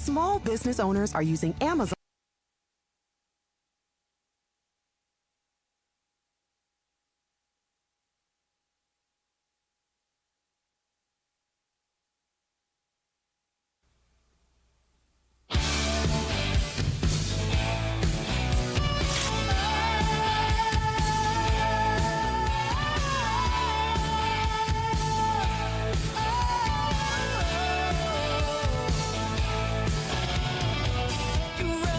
Small business owners are using Amazon. You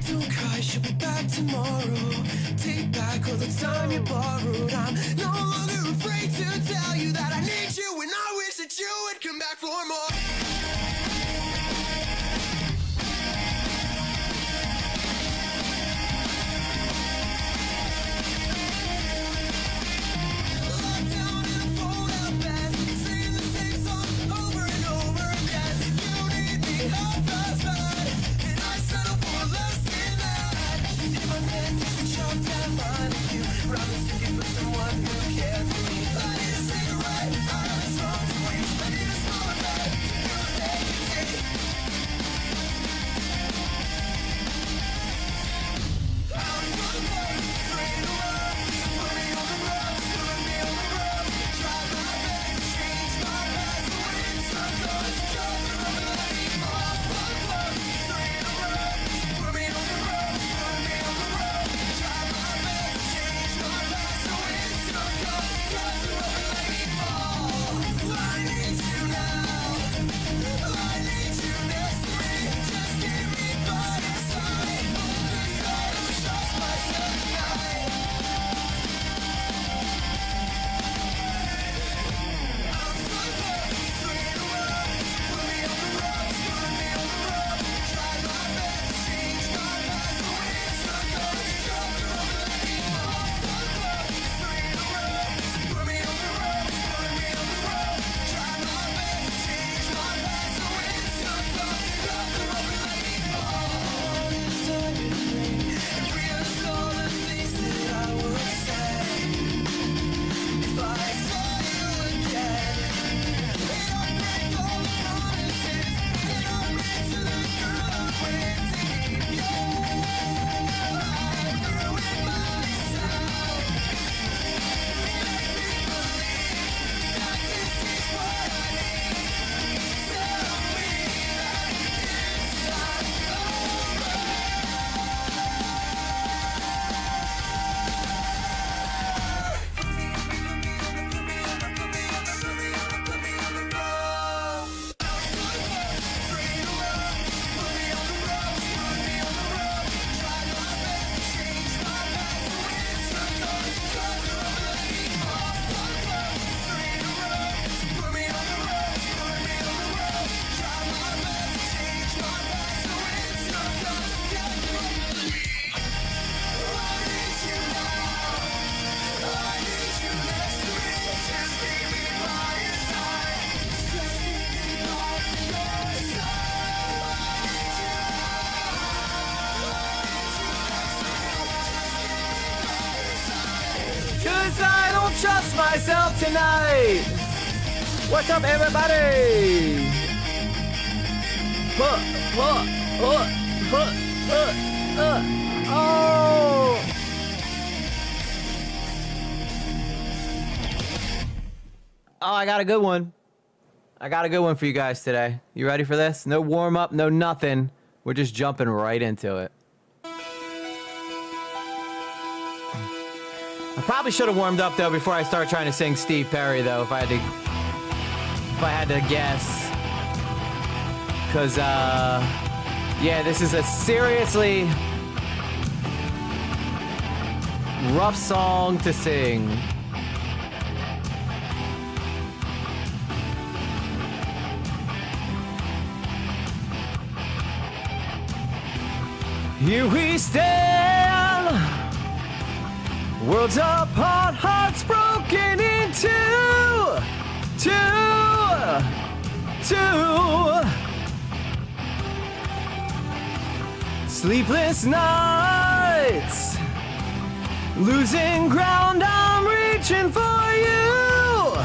Don't cry, she'll be back tomorrow. Take back all the time you borrowed. I'm no longer afraid to tell you that I need you, and I wish that you would come back for more. I don't trust myself tonight. What's up, everybody? Oh. Oh, I got a good one. I got a good one for you guys today. You ready for this? No warm up, no nothing. We're just jumping right into it. I probably should have warmed up though before I start trying to sing Steve Perry though, if I had to guess. Cause yeah, this is a seriously rough song to sing. Here we stand, worlds apart, hearts broken into two. Sleepless nights, losing ground, I'm reaching for you,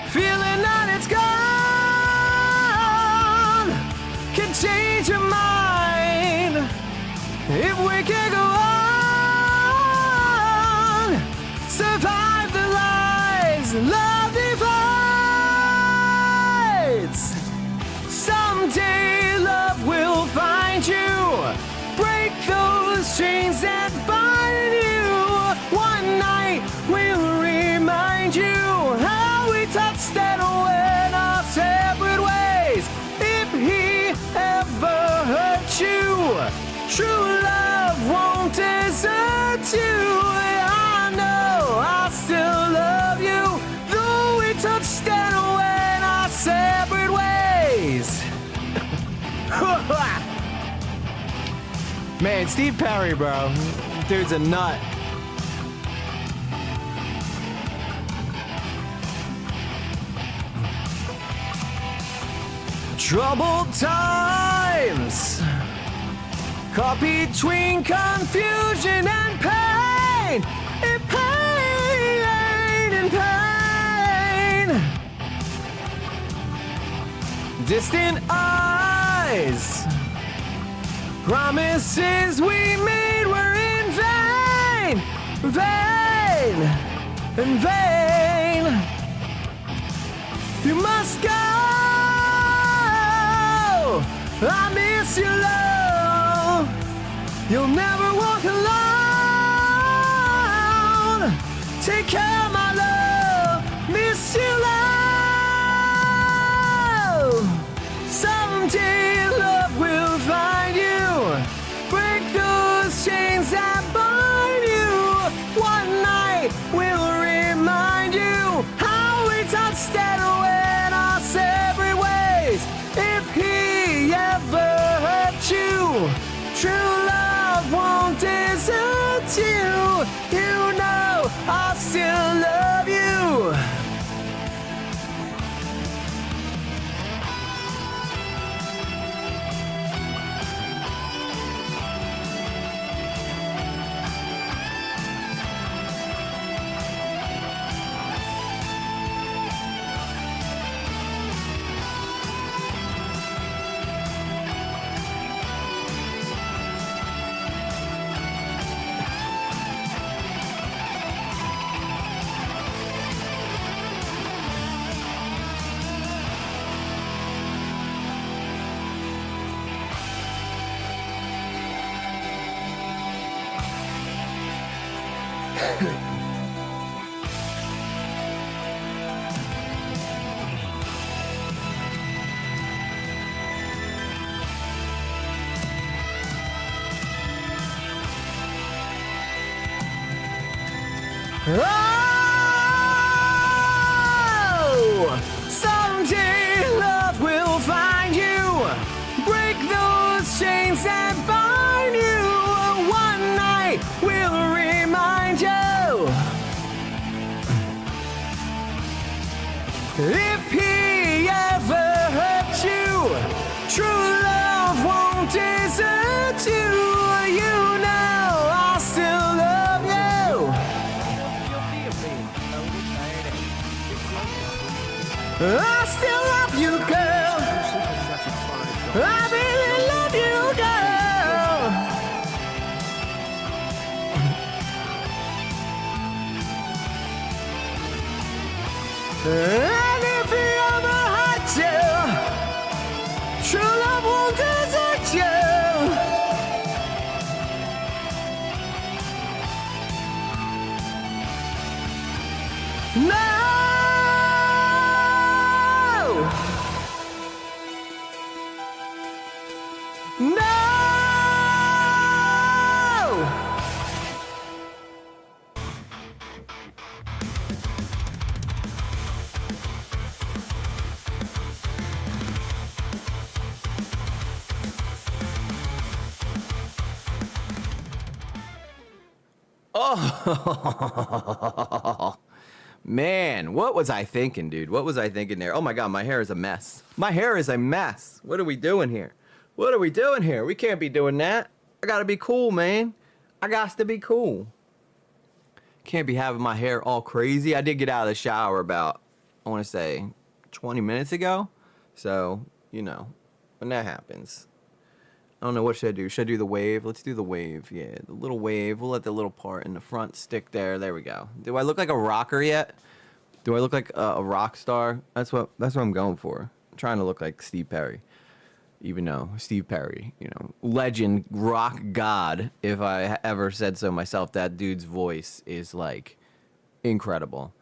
feeling that it's gone, can change your mind, if we can go on, survive the lies, love divides, someday love will find you, break those chains that bind you, one night will remind you how we touched and went our separate ways. Man, Steve Perry, bro. Dude's a nut. Troubled times, caught between confusion and pain, and pain, and pain. Distant eyes, promises we made were in vain, vain, and vain. You must go. I miss your love. You'll never walk alone. Take care, my love. Miss your love. Someday love will find you. Break those chains that bind you. One night will remind you how we touched and went our separate ways. If he ever hurt you, true love won't desert you. You know I'll still love you. Oh! Someday love will find you. Break those chains that bind you. One night will remind you. If he ever hurt you, true love won't desert you. You know I'll still love you. I still love you, girl. I really love you, girl. And if he ever hurt you, true love won't desert you. No. No! Oh, man, what was I thinking, dude? What was I thinking there? Oh my God, my hair is a mess. My hair is a mess. What are we doing here? What are we doing here? We can't be doing that. I gotta be cool, man. I got to be cool. Can't be having my hair all crazy. I did get out of the shower about, I want to say, 20 minutes ago. So, you know, when that happens. I don't know, what should I do? Should I do the wave? Let's do the wave. Yeah, the little wave. We'll let the little part in the front stick there. There we go. Do I look like a rocker yet? Do I look like a rock star? That's what I'm going for. I'm trying to look like Steve Perry. Even though Steve Perry, you know, legend, rock god, if I ever said so myself, that dude's voice is like incredible.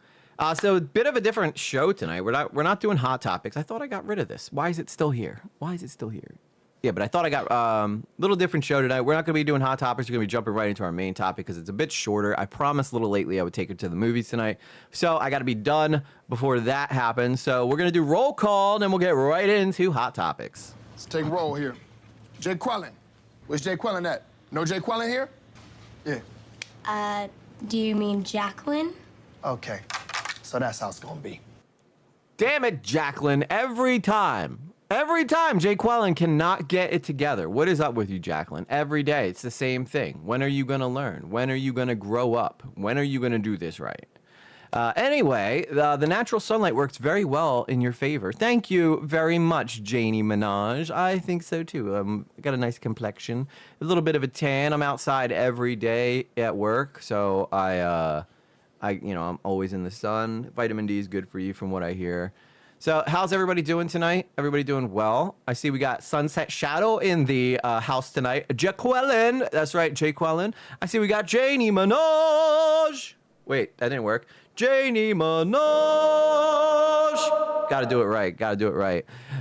So a bit of a different show tonight. We're not doing hot topics. I thought I got rid of this. Why is it still here? Why is it still here? Yeah, but I thought I got a little different show tonight. We're not going to be doing hot topics. We're going to be jumping right into our main topic because it's a bit shorter. I promised a little lately I would take it to the movies tonight. So I got to be done before that happens. So we're going to do roll call, and then we'll get right into hot topics. Let's take roll here. Jay Quellen. Where's Jay Quellen at? No Jay Quellen here? Yeah. Do you mean Jacqueline? Okay. So that's how it's gonna be. Damn it, Jacqueline. Every time, Jay Quellen cannot get it together. What is up with you, Jacqueline? Every day, it's the same thing. When are you going to learn? When are you going to grow up? When are you going to do this right? Anyway, the natural sunlight works very well in your favor. Thank you very much, Janie Minaj. I think so, too. I got a nice complexion, a little bit of a tan. I'm outside every day at work, so I'm always in the sun. Vitamin D is good for you from what I hear. So how's everybody doing tonight? Everybody doing well? I see we got Sunset Shadow in the house tonight. Jaqueline. That's right, Jaqueline. I see we got Janie Minaj. Wait, that didn't work. Janie Minaj. Gotta do it right.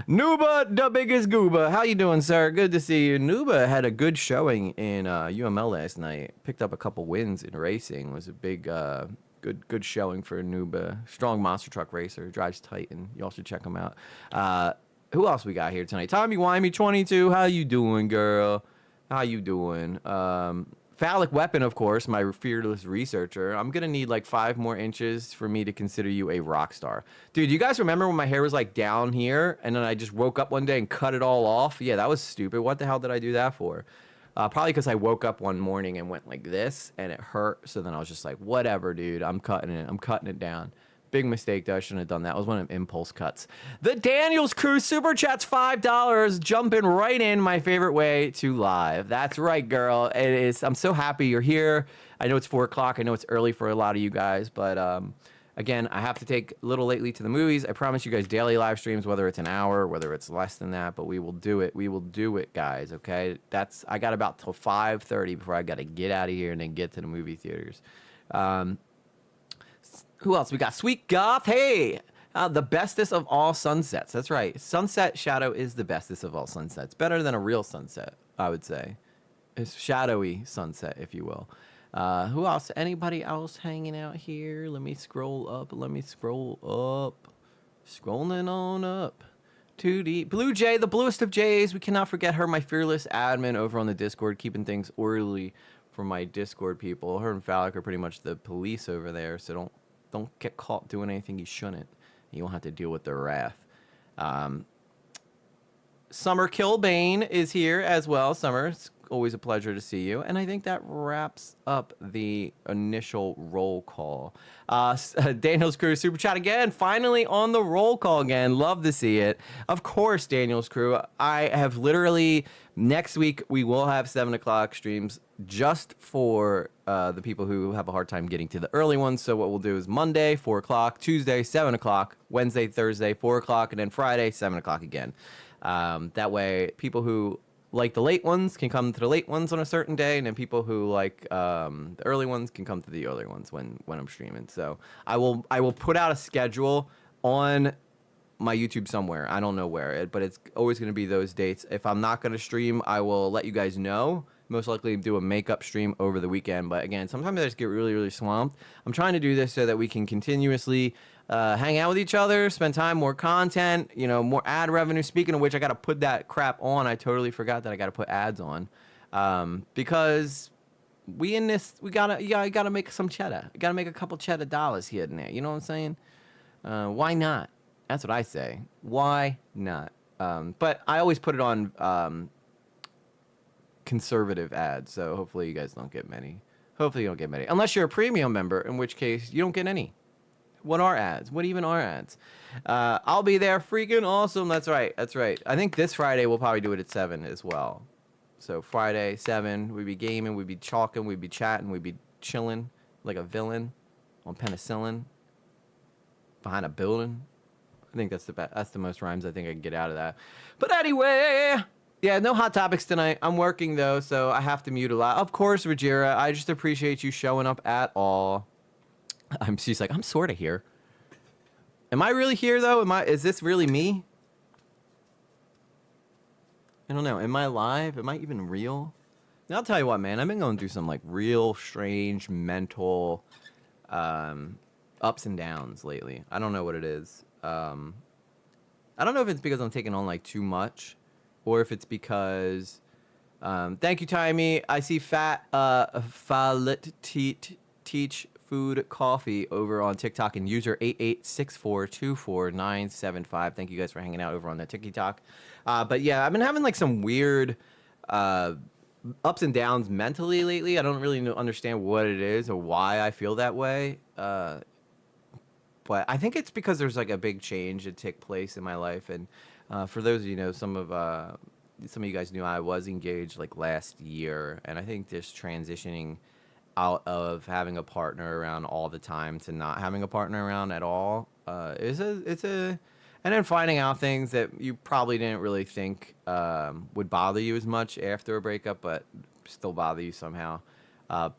Nuba, the biggest gooba. How you doing, sir? Good to see you. Nuba had a good showing in UML last night. Picked up a couple wins in racing. It was a big... Good showing for Nuba. Strong monster truck racer. Drives Titan. Y'all should check him out. Who else we got here tonight? Tommy Wymie 22. How you doing, girl? How you doing? Phallic Weapon, of course, my fearless researcher. I'm going to need like 5 more inches for me to consider you a rock star. Dude, you guys remember when my hair was like down here and then I just woke up one day and cut it all off? Yeah, that was stupid. What the hell did I do that for? Probably because I woke up one morning and went like this, and it hurt. So then I was just like, whatever, dude. I'm cutting it down. Big mistake, though. I shouldn't have done that. It was one of them impulse cuts. The Daniels Crew Super Chat's $5. Jumping right in, my favorite way to live. That's right, girl. It is. I'm so happy you're here. I know it's 4 o'clock. I know it's early for a lot of you guys, but again, I have to take a little lately to the movies. I promise you guys daily live streams, whether it's an hour, whether it's less than that, but we will do it. We will do it, guys, okay? I got about till 5:30 before I got to get out of here and then get to the movie theaters. Who else? We got Sweet Goth. Hey, the bestest of all sunsets. That's right. Sunset Shadow is the bestest of all sunsets. Better than a real sunset, I would say. It's shadowy sunset, if you will. Who else? Anybody else hanging out here? Let me scroll up. Scrolling on up. 2D. Blue Jay, the bluest of Jays. We cannot forget her, my fearless admin over on the Discord, keeping things orderly for my Discord people. Her and Phallic are pretty much the police over there, so don't get caught doing anything you shouldn't. You won't have to deal with their wrath. Summer Kilbane is here as well. Summer, it's always a pleasure to see you. And I think that wraps up the initial roll call. Daniel's Crew Super Chat again. Finally on the roll call again. Love to see it. Of course, Daniel's Crew. I have literally, next week, we will have 7 o'clock streams just for the people who have a hard time getting to the early ones. So what we'll do is Monday, 4 o'clock, Tuesday, 7 o'clock, Wednesday, Thursday, 4 o'clock, and then Friday, 7 o'clock again. That way, people who like the late ones can come to the late ones on a certain day, and then people who like the early ones can come to the early ones when I'm streaming. So I will put out a schedule on my YouTube somewhere. I don't know where, but it's always going to be those dates. If I'm not going to stream, I will let you guys know. Most likely do a makeup stream over the weekend. But again, sometimes I just get really, really swamped. I'm trying to do this so that we can continuously hang out with each other, spend time, more content, more ad revenue. Speaking of which, I got to put that crap on. I totally forgot that I got to put ads on because we in this, you gotta make some cheddar. You gotta make a couple cheddar dollars here and there. You know what I'm saying? Why not? That's what I say. Why not? But I always put it on conservative ads, so hopefully you guys don't get many. Hopefully you don't get many. Unless you're a premium member, in which case you don't get any. What are ads? What even are ads? I'll be there. Freaking awesome. That's right. I think this Friday we'll probably do it at 7 as well. So Friday, 7, we'd be gaming, we'd be chalking, we'd be chatting, we'd be chilling like a villain on penicillin behind a building. I think that's the most rhymes I think I can get out of that. But anyway, yeah, no hot topics tonight. I'm working though, so I have to mute a lot. Of course, Rajira, I just appreciate you showing up at all. She's like, I'm sort of here. Am I really here though? Is this really me? I don't know. Am I live? Am I even real? And I'll tell you what, man. I've been going through some like real strange mental ups and downs lately. I don't know what it is. I don't know if it's because I'm taking on like too much, or if it's because Thank you, Timey. I see Fat Teach Food Coffee over on TikTok and user 8864244975. Thank you guys for hanging out over on the TikTok. But yeah, I've been having like some weird ups and downs mentally lately. I don't really understand what it is or why I feel that way. But I think it's because there's like a big change that took place in my life. And for those of you know, some of you guys knew I was engaged like last year, and I think this transitioning out of having a partner around all the time to not having a partner around at all and then finding out things that you probably didn't really think would bother you as much after a breakup, but still bother you somehow.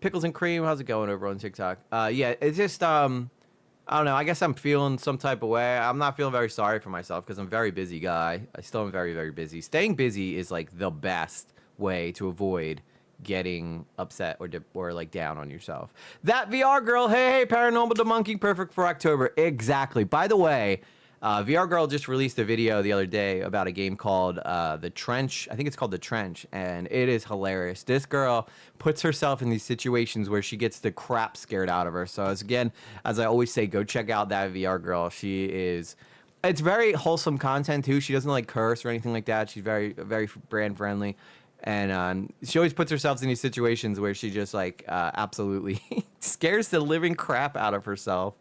Pickles and Cream, how's it going over on TikTok? Yeah, it's just I don't know. I guess I'm feeling some type of way. I'm not feeling very sorry for myself because I'm a very busy guy. I still am very, very busy. Staying busy is like the best way to avoid getting upset or like down on yourself. That VR girl, hey, paranormal debunking, perfect for October. Exactly. By the way, VR girl just released a video the other day about a game called The Trench. I think it's called The Trench, and it is hilarious. This girl puts herself in these situations where she gets the crap scared out of her. So as I always say, go check out that VR girl. It's very wholesome content too. She doesn't like curse or anything like that. She's very, very brand friendly. And she always puts herself in these situations where she just like absolutely scares the living crap out of herself.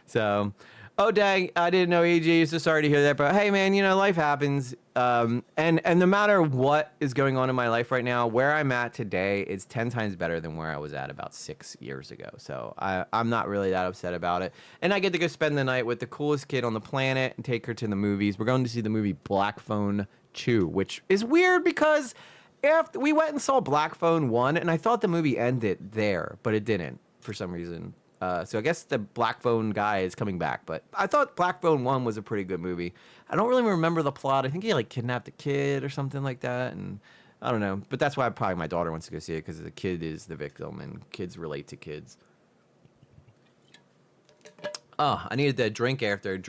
So, oh dang, I didn't know EG. So sorry to hear that. But hey, man, you know, life happens. And no matter what is going on in my life right now, where I'm at today is 10 times better than where I was at about 6 years ago. So I'm not really that upset about it. And I get to go spend the night with the coolest kid on the planet and take her to the movies. We're going to see the movie Black Phone 2, which is weird because after we went and saw Black Phone 1, and I thought the movie ended there, but it didn't for some reason. So I guess the Black Phone guy is coming back, but I thought Black Phone 1 was a pretty good movie. I don't really remember the plot. I think he like kidnapped a kid or something like that, and I don't know. But that's why probably my daughter wants to go see it, because the kid is the victim, and kids relate to kids. Oh, I needed that drink after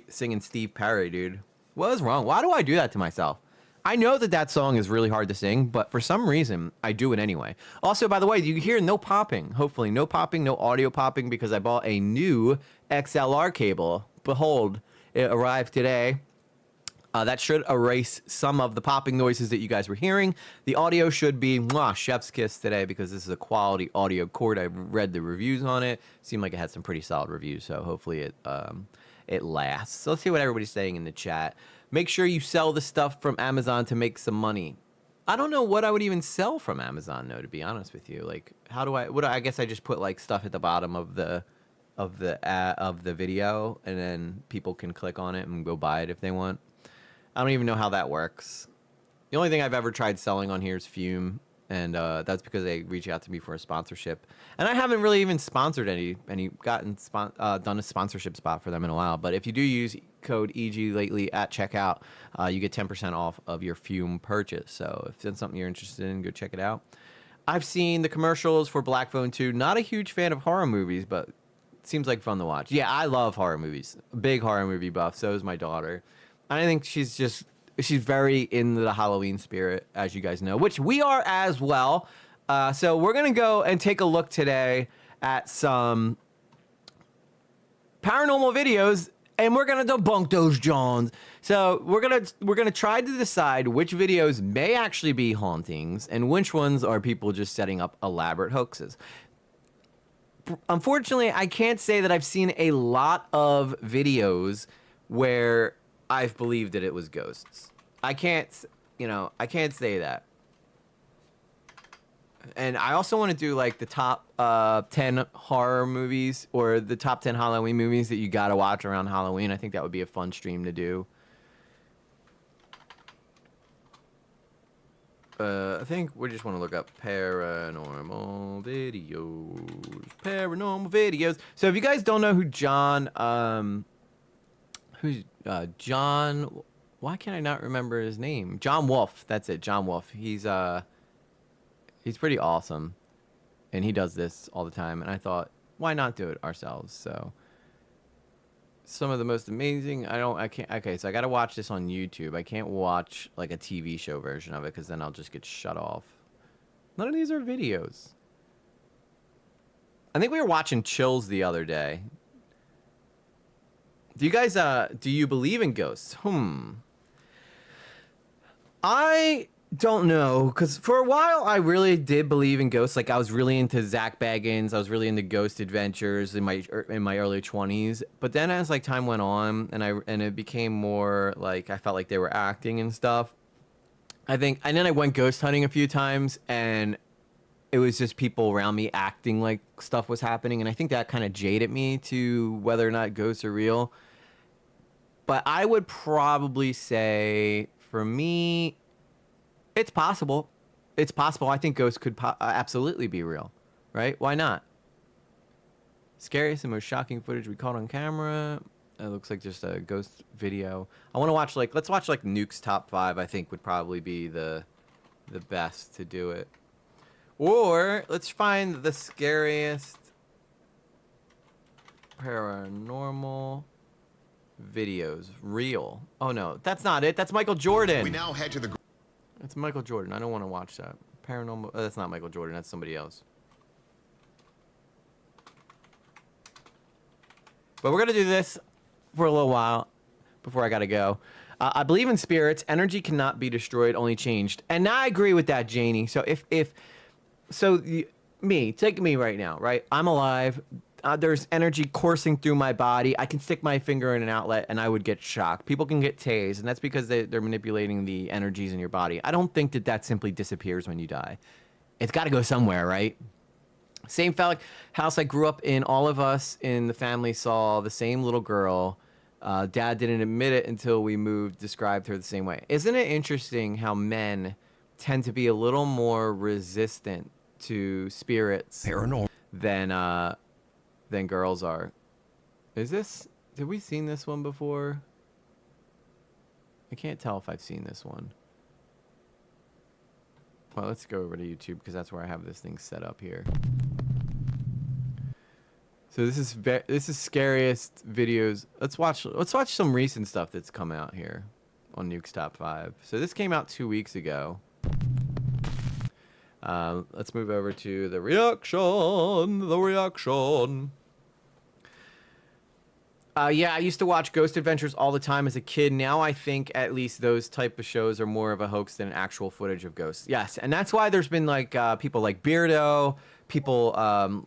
singing Steve Perry, dude. What was wrong? Why do I do that to myself? I know that song is really hard to sing, but for some reason, I do it anyway. Also, by the way, you hear no popping. Hopefully, no popping, no audio popping, because I bought a new XLR cable. Behold, it arrived today. That should erase some of the popping noises that you guys were hearing. The audio should be chef's kiss today, because this is a quality audio cord. I read the reviews on it. Seemed like it had some pretty solid reviews, so hopefully it lasts. So let's see what everybody's saying in the chat. Make sure you sell the stuff from Amazon to make some money. I don't know what I would even sell from Amazon, though, to be honest with you. Like, I guess I just put like stuff at the bottom of the video, and then people can click on it and go buy it if they want. I don't even know how that works. The only thing I've ever tried selling on here is Fume, and that's because they reach out to me for a sponsorship. And I haven't really even sponsored done a sponsorship spot for them in a while. But if you do use code EG lately at checkout, you get 10% off of your Fume purchase. So if that's something you're interested in, go check it out. I've seen the commercials for Black Phone 2. Not a huge fan of horror movies, but it seems like fun to watch. Yeah, I love horror movies. Big horror movie buff. So is my daughter. I think she's very into the Halloween spirit, as you guys know, which we are as well. So we're going to go and take a look today at some paranormal videos, and we're going to debunk those Johns. So we're going to try to decide which videos may actually be hauntings and which ones are people just setting up elaborate hoaxes. Unfortunately, I can't say that I've seen a lot of videos where I've believed that it was ghosts. I can't say that. And I also want to do like the top 10 horror movies, or the top 10 Halloween movies that you gotta watch around Halloween. I think that would be a fun stream to do. I think we just want to look up paranormal videos. So if you guys don't know who John, why can't I not remember his name? John Wolf. That's it. John Wolf. He's pretty awesome, and he does this all the time. And I thought, why not do it ourselves? So some of the most amazing. Okay, so I got to watch this on YouTube. I can't watch like a TV show version of it, because then I'll just get shut off. None of these are videos. I think we were watching Chills the other day. Do you guys, do you believe in ghosts? I don't know, because for a while I really did believe in ghosts. Like I was really into Zach Baggins. I was really into Ghost Adventures in my early 20s. But then as like time went on and it became more like I felt like they were acting and stuff. And then I went ghost hunting a few times, and it was just people around me acting like stuff was happening. And I think that kind of jaded me to whether or not ghosts are real. But I would probably say, for me, it's possible. It's possible. I think ghosts could absolutely be real, right? Why not? Scariest and most shocking footage we caught on camera. It looks like just a ghost video. I want to watch let's watch Nuke's top 5. I think would probably be the best to do it. Or let's find the scariest paranormal videos. Real. Oh no, that's not it. That's Michael Jordan. We now head to the... That's Michael Jordan. I don't want to watch that. Paranormal. Oh, that's not Michael Jordan. That's somebody else. But we're going to do this for a little while before I got to go. I believe in spirits. Energy cannot be destroyed, only changed. And I agree with that, Janie. So take me right now, right? I'm alive. There's energy coursing through my body. I can stick my finger in an outlet and I would get shocked. People can get tased, and that's because they're manipulating the energies in your body. I don't think that simply disappears when you die. It's got to go somewhere, right? Same house I grew up in. All of us in the family saw the same little girl. Dad didn't admit it until we moved, described her the same way. Isn't it interesting how men tend to be a little more resistant to spirits than girls are? Did we seen this one before? I can't tell if I've seen this one. Well, let's go over to YouTube because that's where I have this thing set up here. So this is scariest videos. Let's watch some recent stuff that's come out here on Nuke's Top 5. So this came out 2 weeks ago. Let's move over to the reaction. Yeah, I used to watch Ghost Adventures all the time as a kid. Now I think at least those type of shows are more of a hoax than actual footage of ghosts. Yes, and that's why there's been people like Beardo, people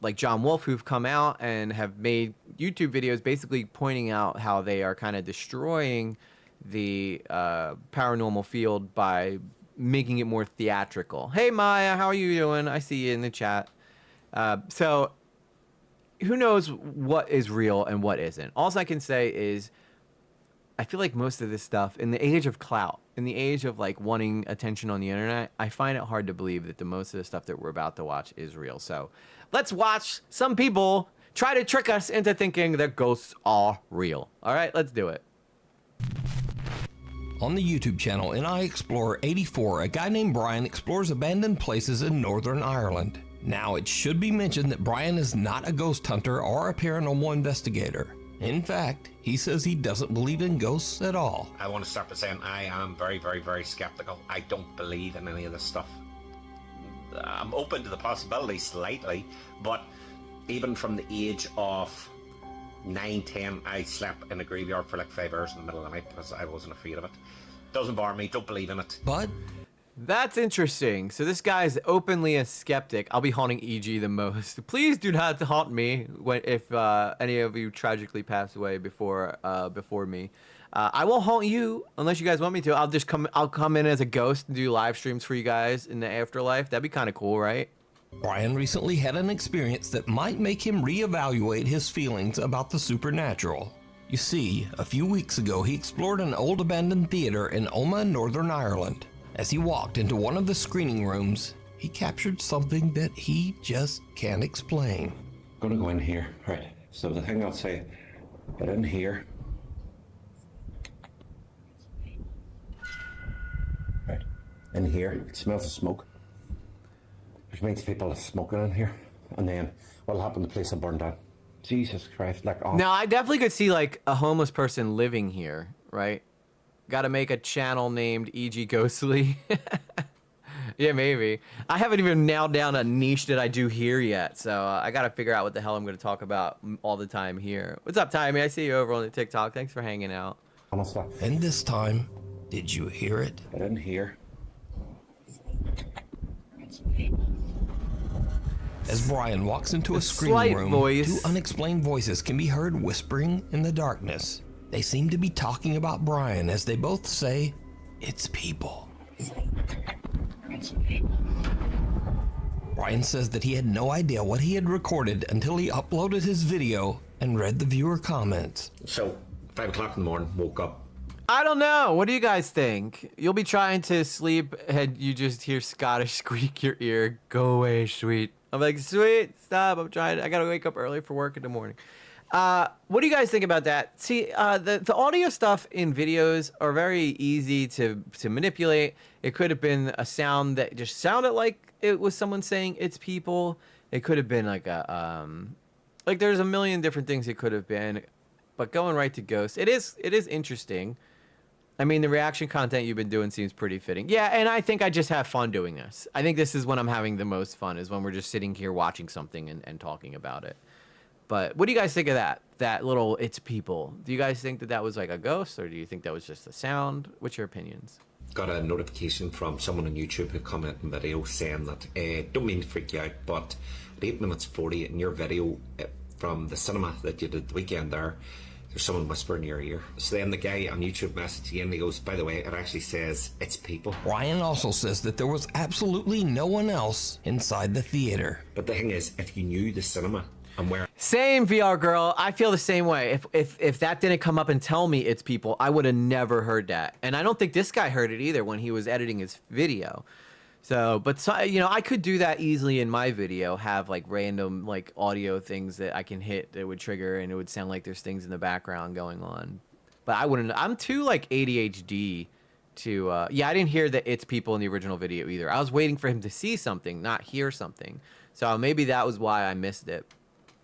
like John Wolf who've come out and have made YouTube videos basically pointing out how they are kind of destroying the paranormal field by making it more theatrical. Hey Maya, how are you doing? I see you in the chat. So who knows what is real and what isn't? All I can say is I feel like most of this stuff, in the age of clout, in the age of wanting attention on the internet, I find it hard to believe that the most of the stuff that we're about to watch is real. So let's watch some people try to trick us into thinking that ghosts are real. All right, let's do it. On the YouTube channel NI Explorer 84, a guy named Brian explores abandoned places in Northern Ireland. Now, it should be mentioned that Brian is not a ghost hunter or a paranormal investigator. In fact, he says he doesn't believe in ghosts at all. I want to start by saying I am very, very, very skeptical. I don't believe in any of this stuff. I'm open to the possibility slightly, but even from the age of 9, 10, I slept in a graveyard for 5 hours in the middle of the night because I wasn't afraid of it. Doesn't bother me, don't believe in it. But that's interesting. So this guy's openly a skeptic. I'll be haunting EG the most. Please do not haunt me if any of you tragically pass away before me. I won't haunt you unless you guys want me to. I'll come in as a ghost and do live streams for you guys in the afterlife. That'd be kind of cool, right? Brian recently had an experience that might make him reevaluate his feelings about the supernatural. You see, a few weeks ago he explored an old abandoned theater in Omagh, Northern Ireland. As he walked into one of the screening rooms, he captured something that he just can't explain. I'm gonna go in here, right? So the thing I'll say, get in here. Right, in here, it smells of smoke. Which means people are smoking in here. And then what'll happen, the place will burn down. Jesus Christ, Now, I definitely could see a homeless person living here, right? Got to make a channel named E.G. Ghostly. Yeah, maybe. I haven't even nailed down a niche that I do here yet, so I gotta figure out what the hell I'm gonna talk about all the time here. What's up, Timmy? I see you over on the TikTok. Thanks for hanging out. Honestly, And this time, did you hear it? I didn't hear. As Brian walks into a Slight screening room, voice. two unexplained voices can be heard whispering in the darkness. They seem to be talking about Brian as they both say, "It's people." Brian says that he had no idea what he had recorded until he uploaded his video and read the viewer comments. So, 5 o'clock in the morning, woke up. I don't know. What do you guys think? You'll be trying to sleep and you just hear Scottish squeak your ear. Go away, sweet. I'm like, sweet, stop. I'm trying. I gotta wake up early for work in the morning. What do you guys think about that? See, the audio stuff in videos are very easy to manipulate. It could have been a sound that just sounded like it was someone saying it's people. It could have been like a like there's a million different things it could have been. But going right to ghosts, it is interesting. I mean, the reaction content you've been doing seems pretty fitting. Yeah, and I think I just have fun doing this. I think this is when I'm having the most fun, is when we're just sitting here watching something and talking about it. But what do you guys think of that? That little "it's people." Do you guys think that that was like a ghost, or do you think that was just a sound? What's your opinions? Got a notification from someone on YouTube who commented in video saying that, don't mean to freak you out, but at 8 minutes 40 in your video from the cinema that you did the weekend there's someone whispering in your ear. So then the guy on YouTube messaged again, he goes, by the way, it actually says it's people. Brian also says that there was absolutely no one else inside the theater. But the thing is, if you knew the cinema and where... Same, VR girl. I feel the same way. If that didn't come up and tell me it's people, I would have never heard that. And I don't think this guy heard it either when he was editing his video. So, but I could do that easily in my video, have like random like audio things that I can hit that would trigger and it would sound like there's things in the background going on. But I wouldn't, I'm too like ADHD to, I didn't hear that it's people in the original video either. I was waiting for him to see something, not hear something. So maybe that was why I missed it.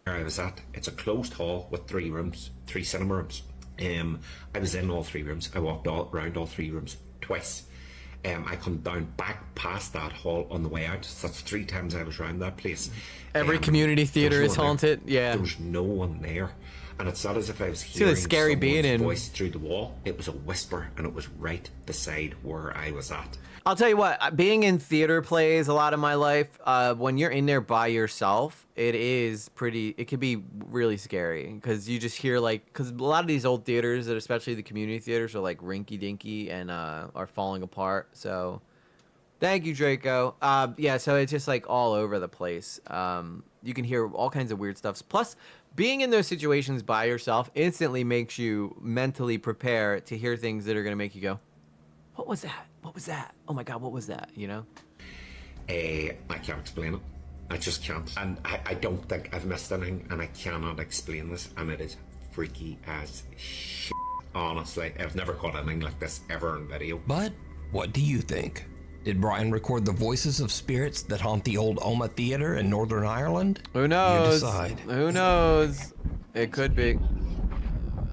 Where I was at, it's a closed hall with 3 rooms, 3 cinema rooms. I was in all 3 rooms. I walked around all 3 rooms twice. I come down back past that hall on the way out. So that's 3 times I was around that place. Every community theater is haunted. Yeah. There was no one there. And it's not as if I was hearing someone's voice through the wall. It was a whisper, and it was right beside where I was at. I'll tell you what, being in theater plays a lot of my life, when you're in there by yourself, it can be really scary because you just hear because a lot of these old theaters, especially the community theaters, are like rinky dinky and are falling apart. So thank you, Draco. So it's just like all over the place. You can hear all kinds of weird stuff. Plus, being in those situations by yourself instantly makes you mentally prepare to hear things that are going to make you go, what was that? What was that? Oh my God, what was that? You know? I can't explain it. I just can't. And I don't think I've missed anything, and I cannot explain this, and it is freaky as shit. Honestly, I've never caught anything like this ever in video. But what do you think? Did Brian record the voices of spirits that haunt the old Oma Theatre in Northern Ireland? Who knows? You decide. Who knows? It could be.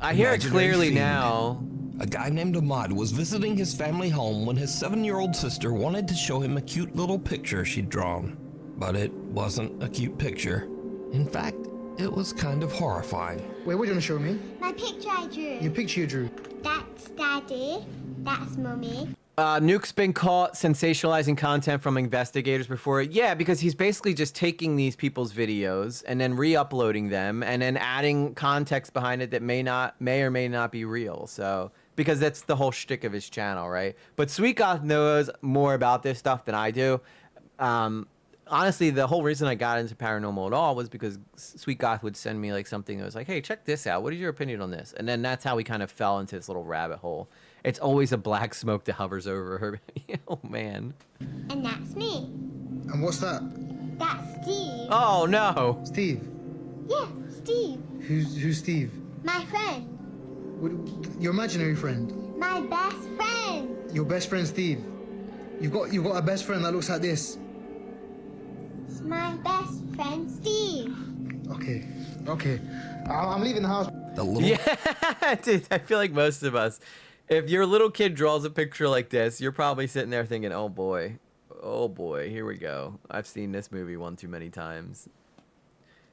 I hear it clearly now. A guy named Ahmad was visiting his family home when his 7-year-old sister wanted to show him a cute little picture she'd drawn. But it wasn't a cute picture. In fact, it was kind of horrifying. Wait, what do you want to show me? My picture I drew. Your picture you drew. That's Daddy. That's Mummy. Nuke's been caught sensationalizing content from investigators before. Yeah, because he's basically just taking these people's videos and then re-uploading them and then adding context behind it that may or may not be real. So, because that's the whole shtick of his channel, right? But Sweet Goth knows more about this stuff than I do. Honestly, the whole reason I got into paranormal at all was because Sweet Goth would send me like something that was like, hey, check this out. What is your opinion on this? And then that's how we kind of fell into this little rabbit hole. It's always a black smoke that hovers over her. Oh, man. And that's me. And what's that? That's Steve. Oh, no. Steve. Yeah, Steve. Who's Steve? My friend. Your imaginary friend. My best friend. Your best friend, Steve. You've got a best friend that looks like this. It's my best friend, Steve. Okay. I'm leaving the house. Yeah, dude, I feel like most of us, if your little kid draws a picture like this, you're probably sitting there thinking, oh boy, Oh boy, here we go. I've seen this movie one too many times.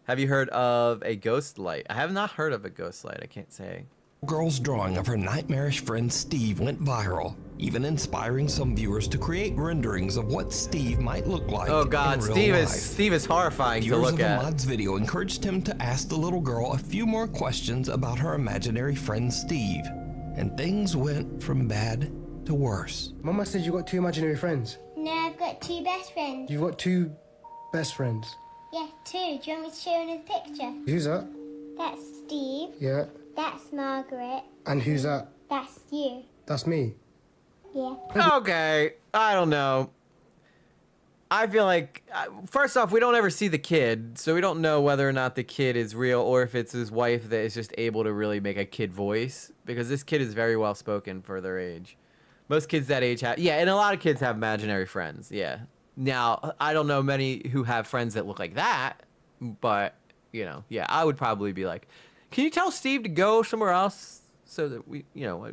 Have you heard of a ghost light? I have not heard of a ghost light. I can't say. Girl's drawing of her nightmarish friend Steve went viral, even inspiring some viewers to create renderings of what Steve might look like. Oh God, in real life. Steve is horrifying Viewers to look of at. Ahmad's video encouraged him to ask the little girl a few more questions about her imaginary friend Steve, and things went from bad to worse. Mama said you got 2 imaginary friends. No, I've got 2 best friends. You've got 2 best friends. Yeah, 2. Do you want me to show you another picture? Who's that? That's Steve. Yeah. That's Margaret. And who's that? That's you. That's me. Yeah. Okay, I don't know. I feel like, first off, we don't ever see the kid, so we don't know whether or not the kid is real or if it's his wife that is just able to really make a kid voice, because this kid is very well spoken for their age. Most kids that age have, yeah, and a lot of kids have imaginary friends, yeah. Now, I don't know many who have friends that look like that, but, you know, yeah, I would probably be like, can you tell Steve to go somewhere else so that we, you know,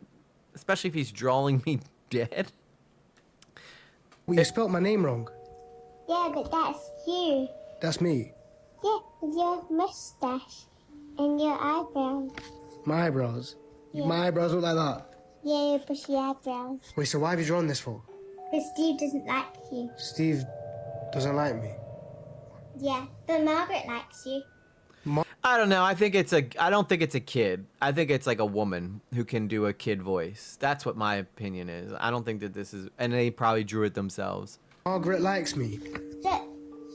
especially if he's drawing me dead? Well, you spelt my name wrong. Yeah, but that's you. That's me. Yeah, with your mustache and your eyebrows. My eyebrows. Yeah. My eyebrows look like that. Yeah, your bushy eyebrows. Wait, so why have you drawn this for? But Steve doesn't like you. Steve doesn't like me. Yeah, but Margaret likes you. I don't know. I don't think it's a kid. I think it's like a woman who can do a kid voice. That's what my opinion is. I don't think that this is, and they probably drew it themselves. Margaret likes me. Look,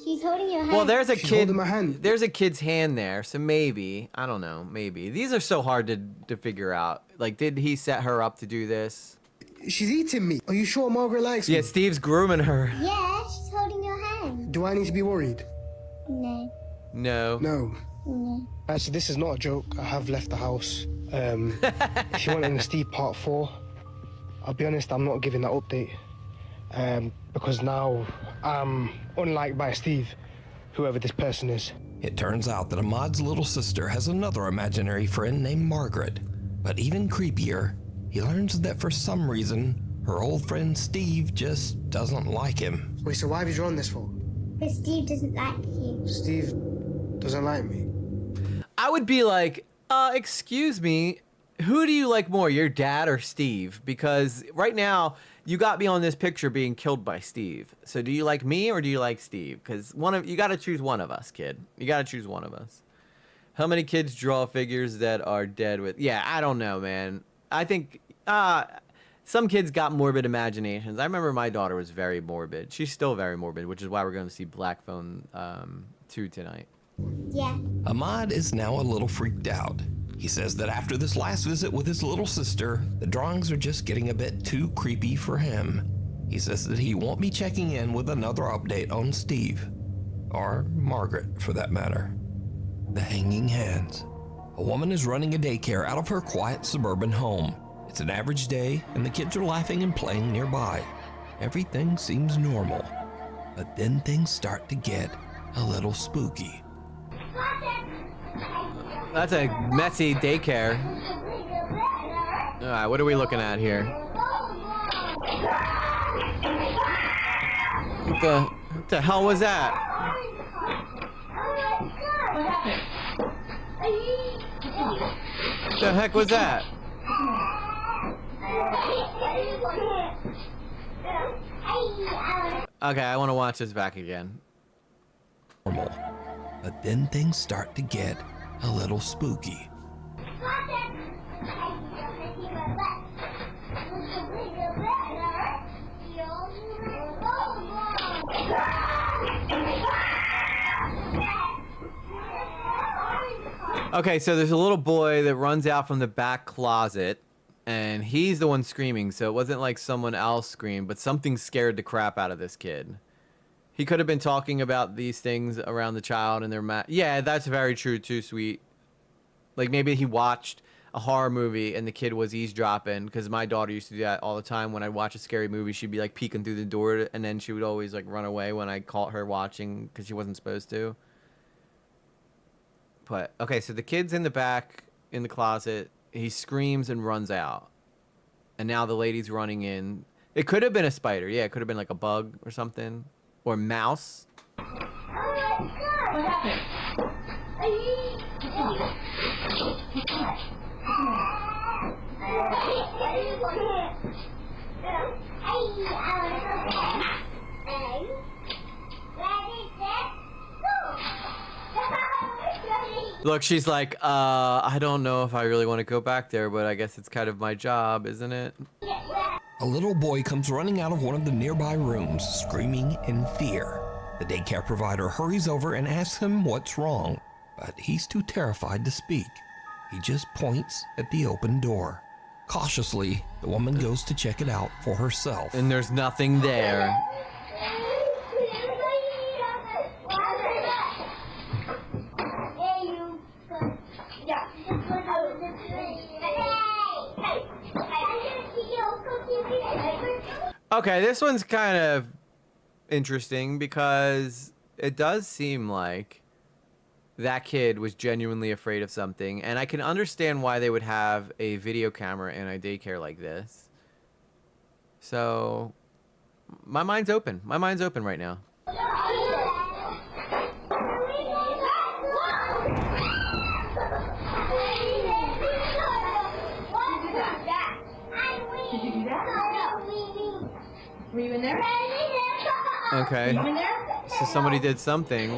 she's holding your hand. Well, there's a She's kid. holding my hand. There's a kid's hand there, so maybe, I don't know, maybe. These are so hard to figure out. Like, did he set her up to do this? She's eating me. Are you sure Margaret likes me? Yeah, Steve's grooming her. Yeah, she's holding your hand. Do I need to be worried? No. No. No. No. Actually, this is not a joke. I have left the house. If you want in the Steve part 4, I'll be honest, I'm not giving that update. Because now I'm unliked by Steve, whoever this person is. It turns out that Ahmad's little sister has another imaginary friend named Margaret. But even creepier, he learns that for some reason, her old friend Steve just doesn't like him. Wait, so why have you drawn this for? But Steve doesn't like you. Steve doesn't like me. I would be like, excuse me, who do you like more, your dad or Steve? Because right now, you got me on this picture being killed by Steve. So do you like me or do you like Steve? Because you got to choose one of us, kid. You got to choose one of us. How many kids draw figures that are dead with? Yeah, I don't know, man. I think some kids got morbid imaginations. I remember my daughter was very morbid. She's still very morbid, which is why we're going to see Black Phone 2 tonight. Yeah. Ahmad is now a little freaked out. He says that after this last visit with his little sister, the drawings are just getting a bit too creepy for him. He says that he won't be checking in with another update on Steve. Or Margaret, for that matter. The hanging hands. A woman is running a daycare out of her quiet suburban home. It's an average day, and the kids are laughing and playing nearby. Everything seems normal. But then things start to get a little spooky. That's a messy daycare. All right, what are we looking at here? What the hell was that? What the heck was that? Okay, I want to watch this back again. Normal. But then things start to get a little spooky. Okay, so there's a little boy that runs out from the back closet, and he's the one screaming, so it wasn't like someone else screamed, but something scared the crap out of this kid. He could have been talking about these things around the child and their yeah, that's very true too, sweet. Like maybe he watched a horror movie and the kid was eavesdropping, because my daughter used to do that all the time. When I'd watch a scary movie, she'd be like peeking through the door, and then she would always like run away when I caught her watching because she wasn't supposed to. But okay, so the kid's in the back in the closet. He screams and runs out, and now the lady's running in. It could have been a spider. Yeah, it could have been like a bug or something. Or mouse. What happened? Look, she's like, I don't know if I really want to go back there, but I guess it's kind of my job, isn't it? A little boy comes running out of one of the nearby rooms, screaming in fear. The daycare provider hurries over and asks him what's wrong, but he's too terrified to speak. He just points at the open door. Cautiously, the woman goes to check it out for herself. And there's nothing there. Okay, this one's kind of interesting because it does seem like that kid was genuinely afraid of something, and I can understand why they would have a video camera in a daycare like this. So, my mind's open. My mind's open right now. Were you in there? Okay. Were you in there? So somebody did something.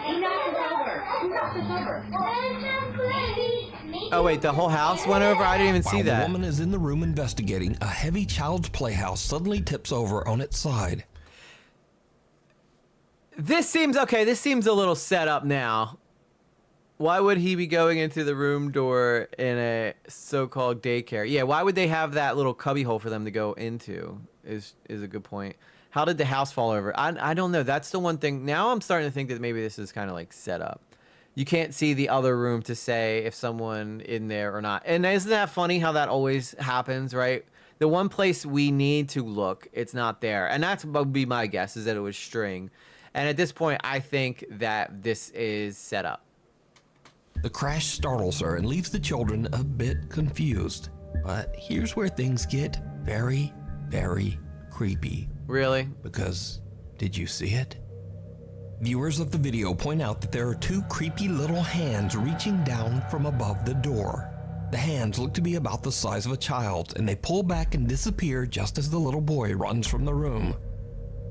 He knocked us over. He knocked us over. Oh wait, the whole house went over? I didn't even see While that. the woman is in the room investigating, a heavy child's playhouse suddenly tips over on its side. This seems okay. This seems a little set up now. Why would he be going into the room door in a so-called daycare? Yeah, why would they have that little cubby hole for them to go into? Is a good point. How did the house fall over? I don't know. That's the one thing. Now I'm starting to think that maybe this is kind of like set up. You can't see the other room to say if someone in there or not. And isn't that funny how that always happens, right? The one place we need to look, it's not there. And that's would be my guess, is that it was string. And at this point, I think that this is set up. The crash startles her and leaves the children a bit confused. But here's where things get very, very creepy. Really? Because, did you see it? Viewers of the video point out that there are two creepy little hands reaching down from above the door. The hands look to be about the size of a child's, and they pull back and disappear just as the little boy runs from the room.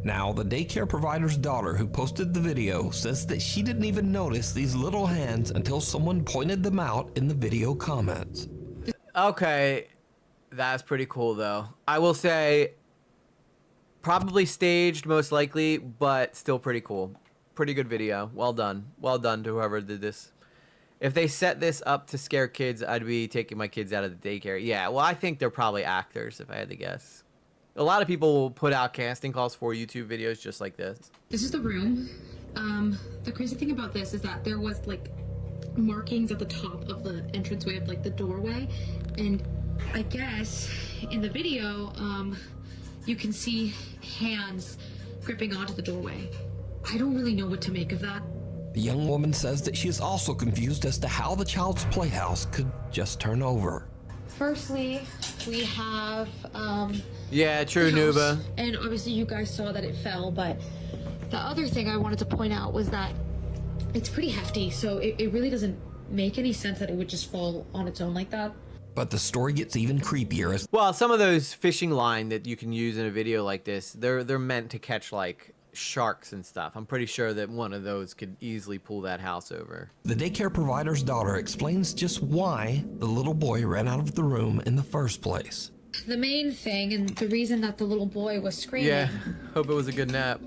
Now, the daycare provider's daughter who posted the video says that she didn't even notice these little hands until someone pointed them out in the video comments. Okay, that's pretty cool though. I will say, probably staged most likely, but still pretty cool. Pretty good video. Well done. Well done to whoever did this. If they set this up to scare kids, I'd be taking my kids out of the daycare. Yeah, well, I think they're probably actors, if I had to guess. A lot of people will put out casting calls for YouTube videos just like this. This is the room. The crazy thing about this is that there was like markings at the top of the entranceway of like the doorway, and I guess in the video you can see hands gripping onto the doorway. I don't really know what to make of that. The young woman says that she is also confused as to how the child's playhouse could just turn over. Firstly, we have yeah, true, the house, Nuba. and obviously you guys saw that it fell, but the other thing I wanted to point out was that it's pretty hefty, so it really doesn't make any sense that it would just fall on its own like that. But the story gets even creepier as Well, some of those fishing line that you can use in a video like this, they're meant to catch like sharks and stuff. I'm pretty sure that one of those could easily pull that house over. the daycare provider's daughter explains just why the little boy ran out of the room in the first place. The main thing, and the reason that the little boy was screaming, Yeah, hope it was a good nap.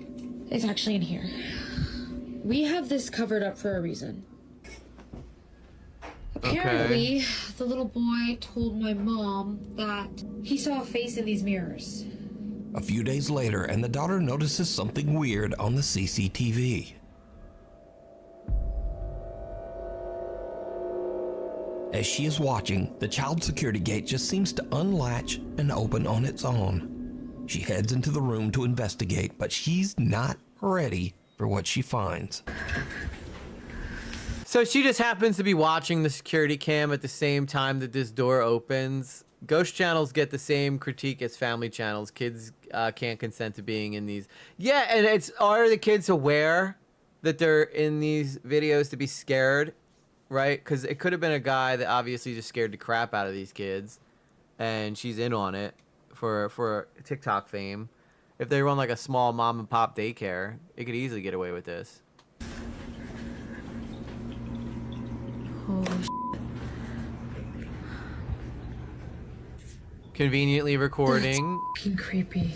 is actually in here. We have this covered up for a reason. Apparently, the little boy told my mom that he saw a face in these mirrors. A few days later, and the daughter notices something weird on the CCTV. As she is watching, the child security gate just seems to unlatch and open on its own. She heads into the room to investigate, but she's not ready for what she finds. So she just happens to be watching the security cam at the same time that this door opens, Ghost channels get the same critique as family channels. Kids can't consent to being in these. Yeah, and are the kids aware that they're in these videos to be scared, right? Because it could have been a guy that obviously just scared the crap out of these kids, and she's in on it for TikTok fame. If they run like a small mom and pop daycare, it could easily get away with this. Holy shit. Conveniently recording. That's fucking creepy.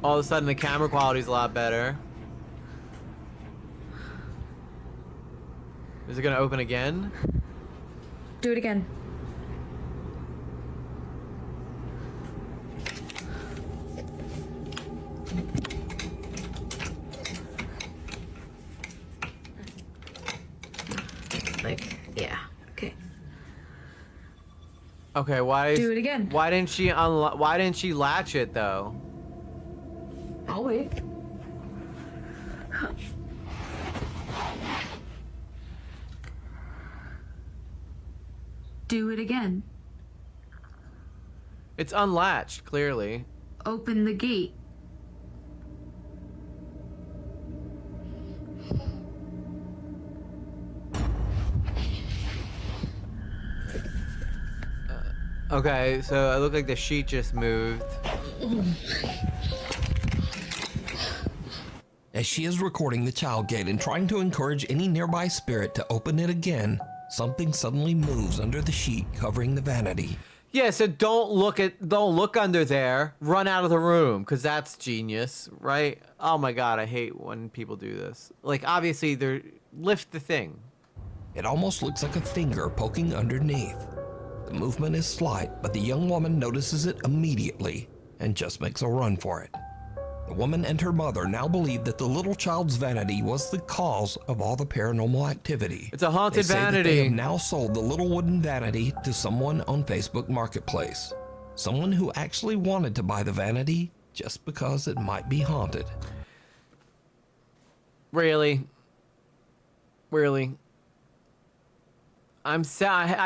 All of a sudden, the camera quality's a lot better. Is it gonna open again? Do it again. Like, yeah, okay. Okay, why? Do it again. Why didn't she Why didn't she latch it though? I'll wait. Do it again. It's unlatched, clearly. Open the gate. Okay, so it looked like the sheet just moved. As she is recording the child gate and trying to encourage any nearby spirit to open it again, something suddenly moves under the sheet covering the vanity. Yeah, so don't look under there. Run out of the room, because that's genius, right? Oh my god, I hate when people do this. Like, obviously, lift the thing. It almost looks like a finger poking underneath. The movement is slight, but the young woman notices it immediately and just makes a run for it. The woman and her mother now believe that the little child's vanity was the cause of all the paranormal activity. It's a haunted They say vanity. that they have now sold the little wooden vanity to someone on Facebook Marketplace. Someone who actually wanted to buy the vanity just because it might be haunted. Really? Really? I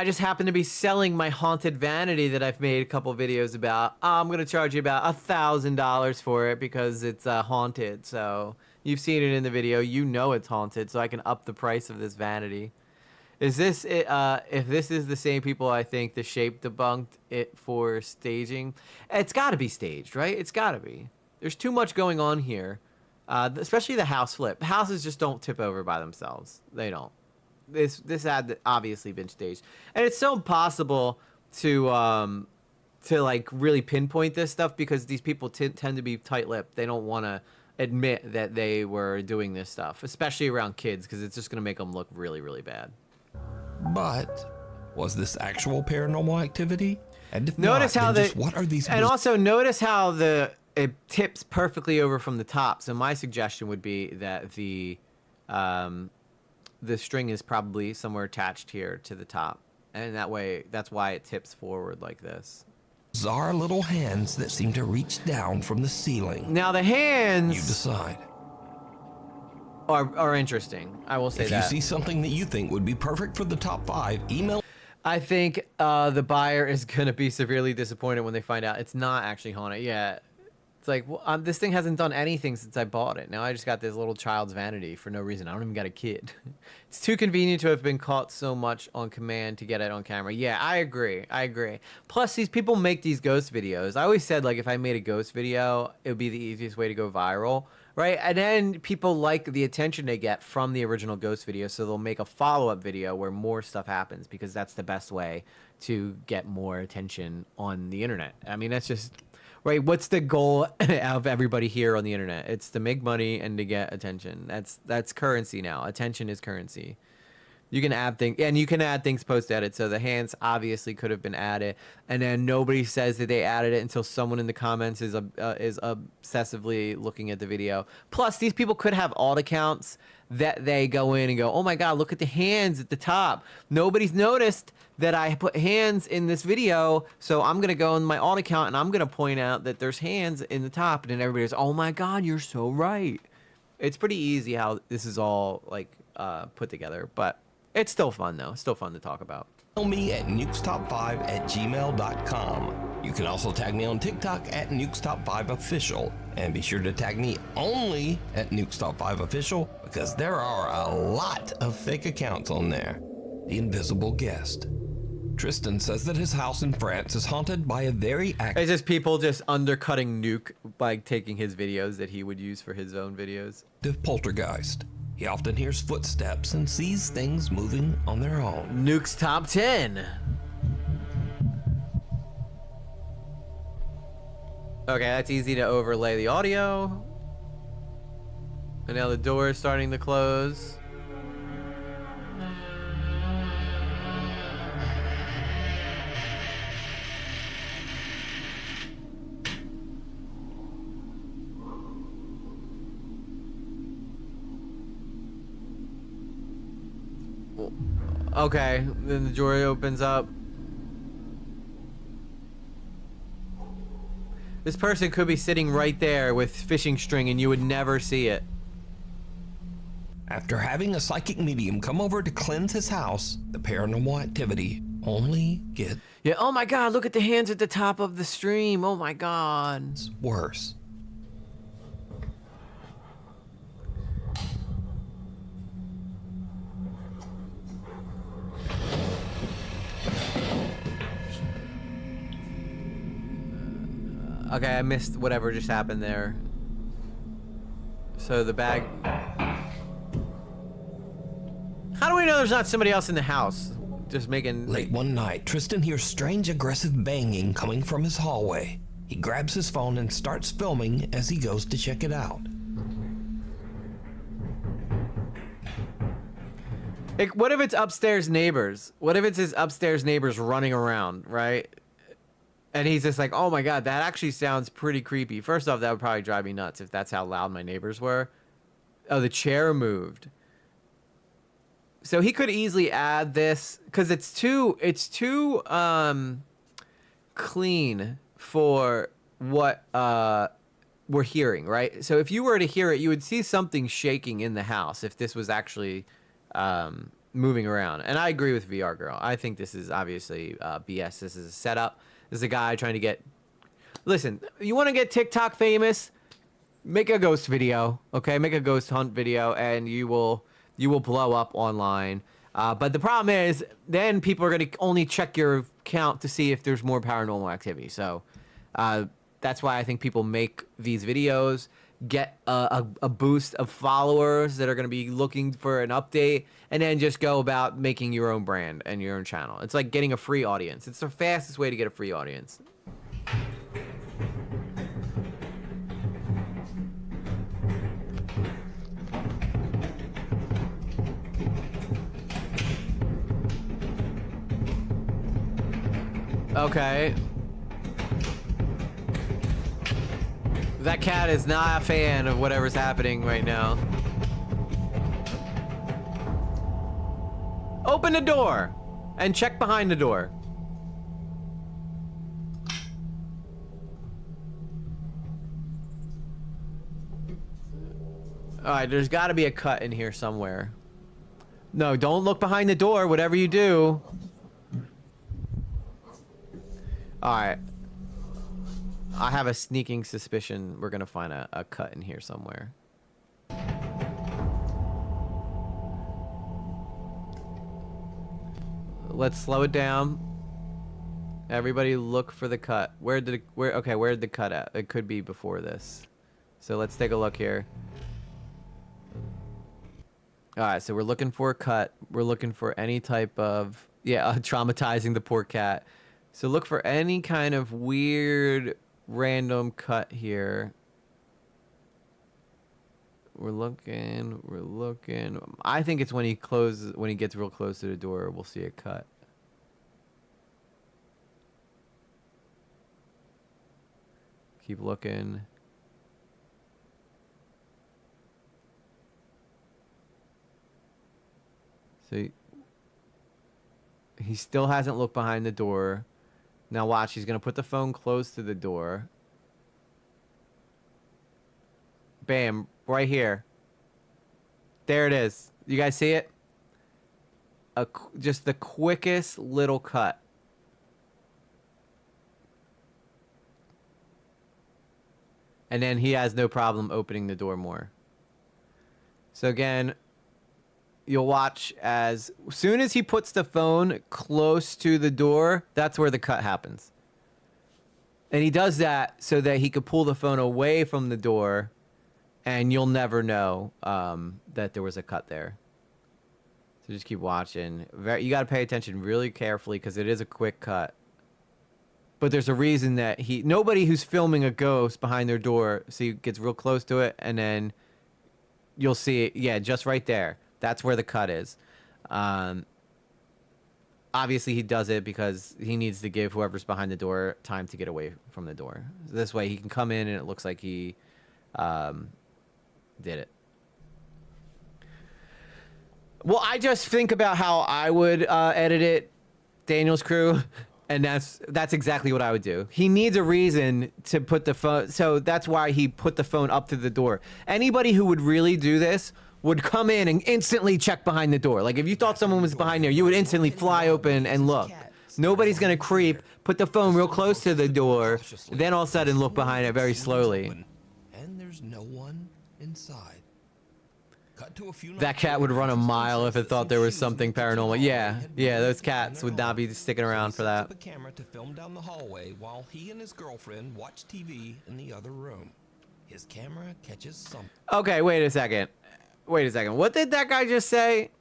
just happen to be selling my haunted vanity that I've made a couple videos about. I'm gonna charge you about $1,000 for it because it's haunted. So you've seen it in the video, you know it's haunted, so I can up the price of this vanity. Is this it? If this is the same people, I think the Shape debunked it for staging. It's got to be staged, right? It's got to be. There's too much going on here, especially the house flip. Houses just don't tip over by themselves. They don't. This had obviously been staged, and it's so impossible to like really pinpoint this stuff because these people tend to be tight-lipped. They don't want to admit that they were doing this stuff, especially around kids, because it's just going to make them look really, really bad. But was this actual paranormal activity? And if notice not, how then just what are these? And also notice how it tips perfectly over from the top. So my suggestion would be that the string is probably somewhere attached here to the top, and that way, that's why it tips forward like this. Bizarre little hands that seem to reach down from the ceiling. Now the hands, you decide, are interesting. I will say that. If you see something that you think would be perfect for the top 5, email. I think the buyer is gonna be severely disappointed when they find out it's not actually haunted. Yeah. It's like, well, this thing hasn't done anything since I bought it. Now I just got this little child's vanity for no reason. I don't even got a kid. It's too convenient to have been caught so much on command to get it on camera. Yeah, I agree. I agree. Plus, these people make these ghost videos. I always said, like, if I made a ghost video, it would be the easiest way to go viral, right? And then people like the attention they get from the original ghost video, so they'll make a follow-up video where more stuff happens because that's the best way to get more attention on the internet. I mean, that's just... Right, what's the goal of everybody here on the internet? It's to make money and to get attention. That's currency now. Attention is currency. You can add things, and you can add things post-edit. So the hands obviously could have been added, and then nobody says that they added it until someone in the comments is obsessively looking at the video. Plus, these people could have alt accounts that they go in and go, "Oh my God, look at the hands at the top. Nobody's noticed that I put hands in this video, so I'm gonna go in my alt account and I'm gonna point out that there's hands in the top," and then everybody's, "Oh my God, you're so right." It's pretty easy how this is all like put together, but it's still fun though. It's still fun to talk about. me at nukestop5@gmail.com. You can also tag me on TikTok at nukestop5official. And be sure to tag me only at nukestop5official because there are a lot of fake accounts on there. The Invisible Guest. Tristan says that his house in France is haunted by a very active... It's just people just undercutting Nuke by taking his videos that he would use for his own videos. poltergeist. He often hears footsteps and sees things moving on their own. Nuke's Top 10. Okay, that's easy to overlay the audio. And now the door is starting to close. Okay, then the door opens up. This person could be sitting right there with fishing string and you would never see it. After having a psychic medium come over to cleanse his house, the paranormal activity only gets... Yeah, oh my god, look at the hands at the top of the stream. Oh my god. worse. Okay, I missed whatever just happened there. So the bag... How do we know there's not somebody else in the house? Just making... Late one night, Tristan hears strange aggressive banging coming from his hallway. He grabs his phone and starts filming as he goes to check it out. Like, what if it's upstairs neighbors? What if it's his upstairs neighbors running around, right? And he's just like, oh my god, that actually sounds pretty creepy. First off, that would probably drive me nuts if that's how loud my neighbors were. Oh, the chair moved. So he could easily add this because it's too clean for what we're hearing, right? So if you were to hear it, you would see something shaking in the house if this was actually moving around. And I agree with VR Girl. I think this is obviously BS. This is a setup. This is a guy trying to get... Listen, you want to get TikTok famous? Make a ghost video, okay? Make a ghost hunt video, and you will blow up online. But the problem is, then people are going to only check your account to see if there's more paranormal activity. So that's why I think people make these videos, get a boost of followers that are going to be looking for an update, and then just go about making your own brand and your own channel. It's like getting a free audience. It's the fastest way to get a free audience. Okay. That cat is not a fan of whatever's happening right now. Open the door and check behind the door. All right, there's got to be a cut in here somewhere. No, don't look behind the door, whatever you do. All right. I have a sneaking suspicion we're going to find a cut in here somewhere. Let's slow it down. Everybody look for the cut. Where did the cut at? It could be before this. So let's take a look here. All right, so we're looking for a cut. We're looking for any type of, traumatizing the poor cat. So look for any kind of weird random cut here. We're looking. I think it's when he gets real close to the door, we'll see a cut. Keep looking. So he still hasn't looked behind the door. Now watch, he's gonna put the phone close to the door. Bam, right here. There it is. You guys see it? just the quickest little cut. And then he has no problem opening the door more. So again, you'll watch as soon as he puts the phone close to the door, that's where the cut happens. And he does that so that he could pull the phone away from the door, and you'll never know that there was a cut there. So just keep watching. You got to pay attention really carefully because it is a quick cut. But there's a reason that nobody who's filming a ghost behind their door, see, gets real close to it, and then you'll see it. Yeah, just right there. That's where the cut is. Obviously, he does it because he needs to give whoever's behind the door time to get away from the door. This way, he can come in and it looks like he did it. Well, I just think about how I would edit it, Daniel's crew, and that's exactly what I would do. He needs a reason to put the phone, so that's why he put the phone up to the door. Anybody who would really do this would come in and instantly check behind the door. Like, if you thought someone was behind there, you would instantly fly open and look. Nobody's gonna creep, put the phone real close to the door, then all of a sudden look behind it very slowly. And there's no one inside. That cat would run a mile if it thought there was something paranormal. Yeah, those cats would not be sticking around for that. A camera to film down the hallway while he and his girlfriend watch TV in the other room. His camera catches something. Okay, wait a second. What did that guy just say?